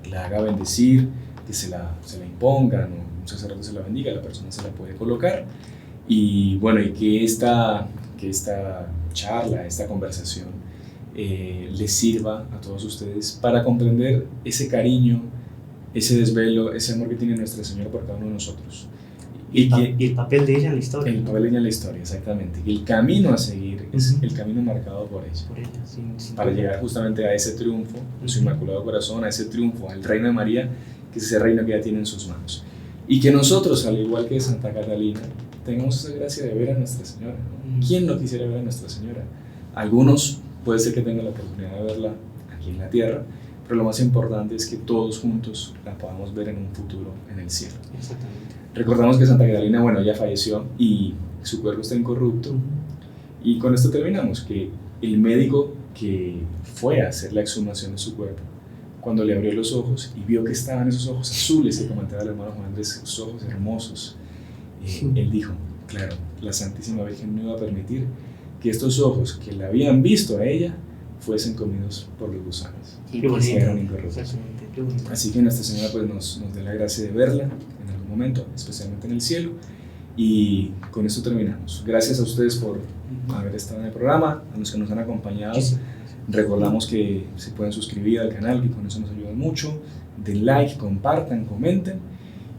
la haga bendecir, que se la impongan, o un sacerdote se la bendiga, la persona se la puede colocar. Y bueno, y que esta charla, esta conversación les sirva a todos ustedes para comprender ese cariño, ese desvelo, ese amor que tiene Nuestra Señora por cada uno de nosotros. Y el papel de ella en la historia. El papel de ella en la historia, exactamente. Y el camino a seguir es Ujú. el camino marcado por ella. Por ella, sin Para duda. llegar justamente a ese triunfo, en su Ujú. inmaculado corazón, a ese triunfo, al reino de María, que es ese reino que ella tiene en sus manos. Y que nosotros, al igual que Santa Catalina, tengamos esa gracia de ver a Nuestra Señora, ¿no? Ujú. ¿Quién no quisiera ver a Nuestra Señora? Algunos puede ser que tengan la oportunidad de verla aquí en la tierra, pero lo más importante es que todos juntos la podamos ver en un futuro en el cielo. Exactamente. Recordamos que Santa Catalina, bueno, ya falleció y su cuerpo está incorrupto. Ujú. Y con esto terminamos, que el médico que fue a hacer la exhumación de su cuerpo, cuando le abrió los ojos y vio que estaban esos ojos azules que comentaba el hermano Juan Andrés, esos ojos hermosos, él dijo, claro, la Santísima Virgen no iba a permitir que estos ojos que la habían visto a ella fuesen comidos por los gusanos. Qué bonito. Eran incorruptos. Exactamente, qué bonito. Así que Nuestra Señora pues, nos dé la gracia de verla en algún momento, especialmente en el cielo. Y con esto terminamos. Gracias a ustedes por haber estado en el programa, a los que nos han acompañado. Muchísimas Recordamos que se pueden suscribir al canal, que con eso nos ayuda mucho. Den like, compartan, comenten.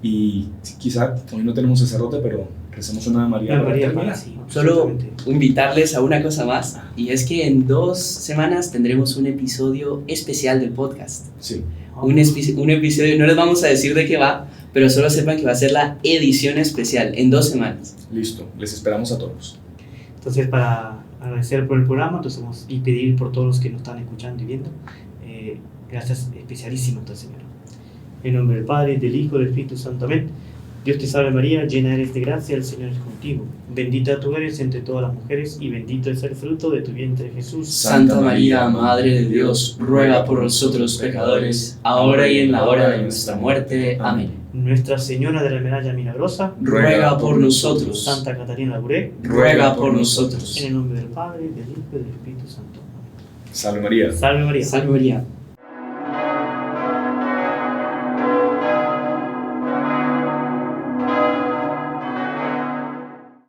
Y quizá hoy no tenemos sacerdote, pero recemos una Ave María. gracias. para María, terminar. sí, Solo absolutamente. invitarles a una cosa más, y es que en 2 semanas tendremos un episodio especial del podcast. Sí, Un episodio, no les vamos a decir de qué va, pero solo sepan que va a ser la edición especial en 2 semanas. listo. Les esperamos a todos. Entonces, para agradecer por el programa y pedir por todos los que nos están escuchando y viendo, gracias especialísimas a Señor. En nombre del Padre, del Hijo y del Espíritu Santo. Amén. Dios te salve María, llena eres de gracia, el Señor es contigo. Bendita tú eres entre todas las mujeres y bendito es el fruto de tu vientre Jesús. Santa María, Madre de Dios, ruega por nosotros pecadores, ahora y en la hora de nuestra muerte. Amén. Nuestra Señora de la Medalla Milagrosa, Ruega por nosotros. Santa Catarina Labouré, Ruega por nosotros. en el nombre del Padre, del Hijo y del Espíritu Santo. Salve María. Salve María. Salve María.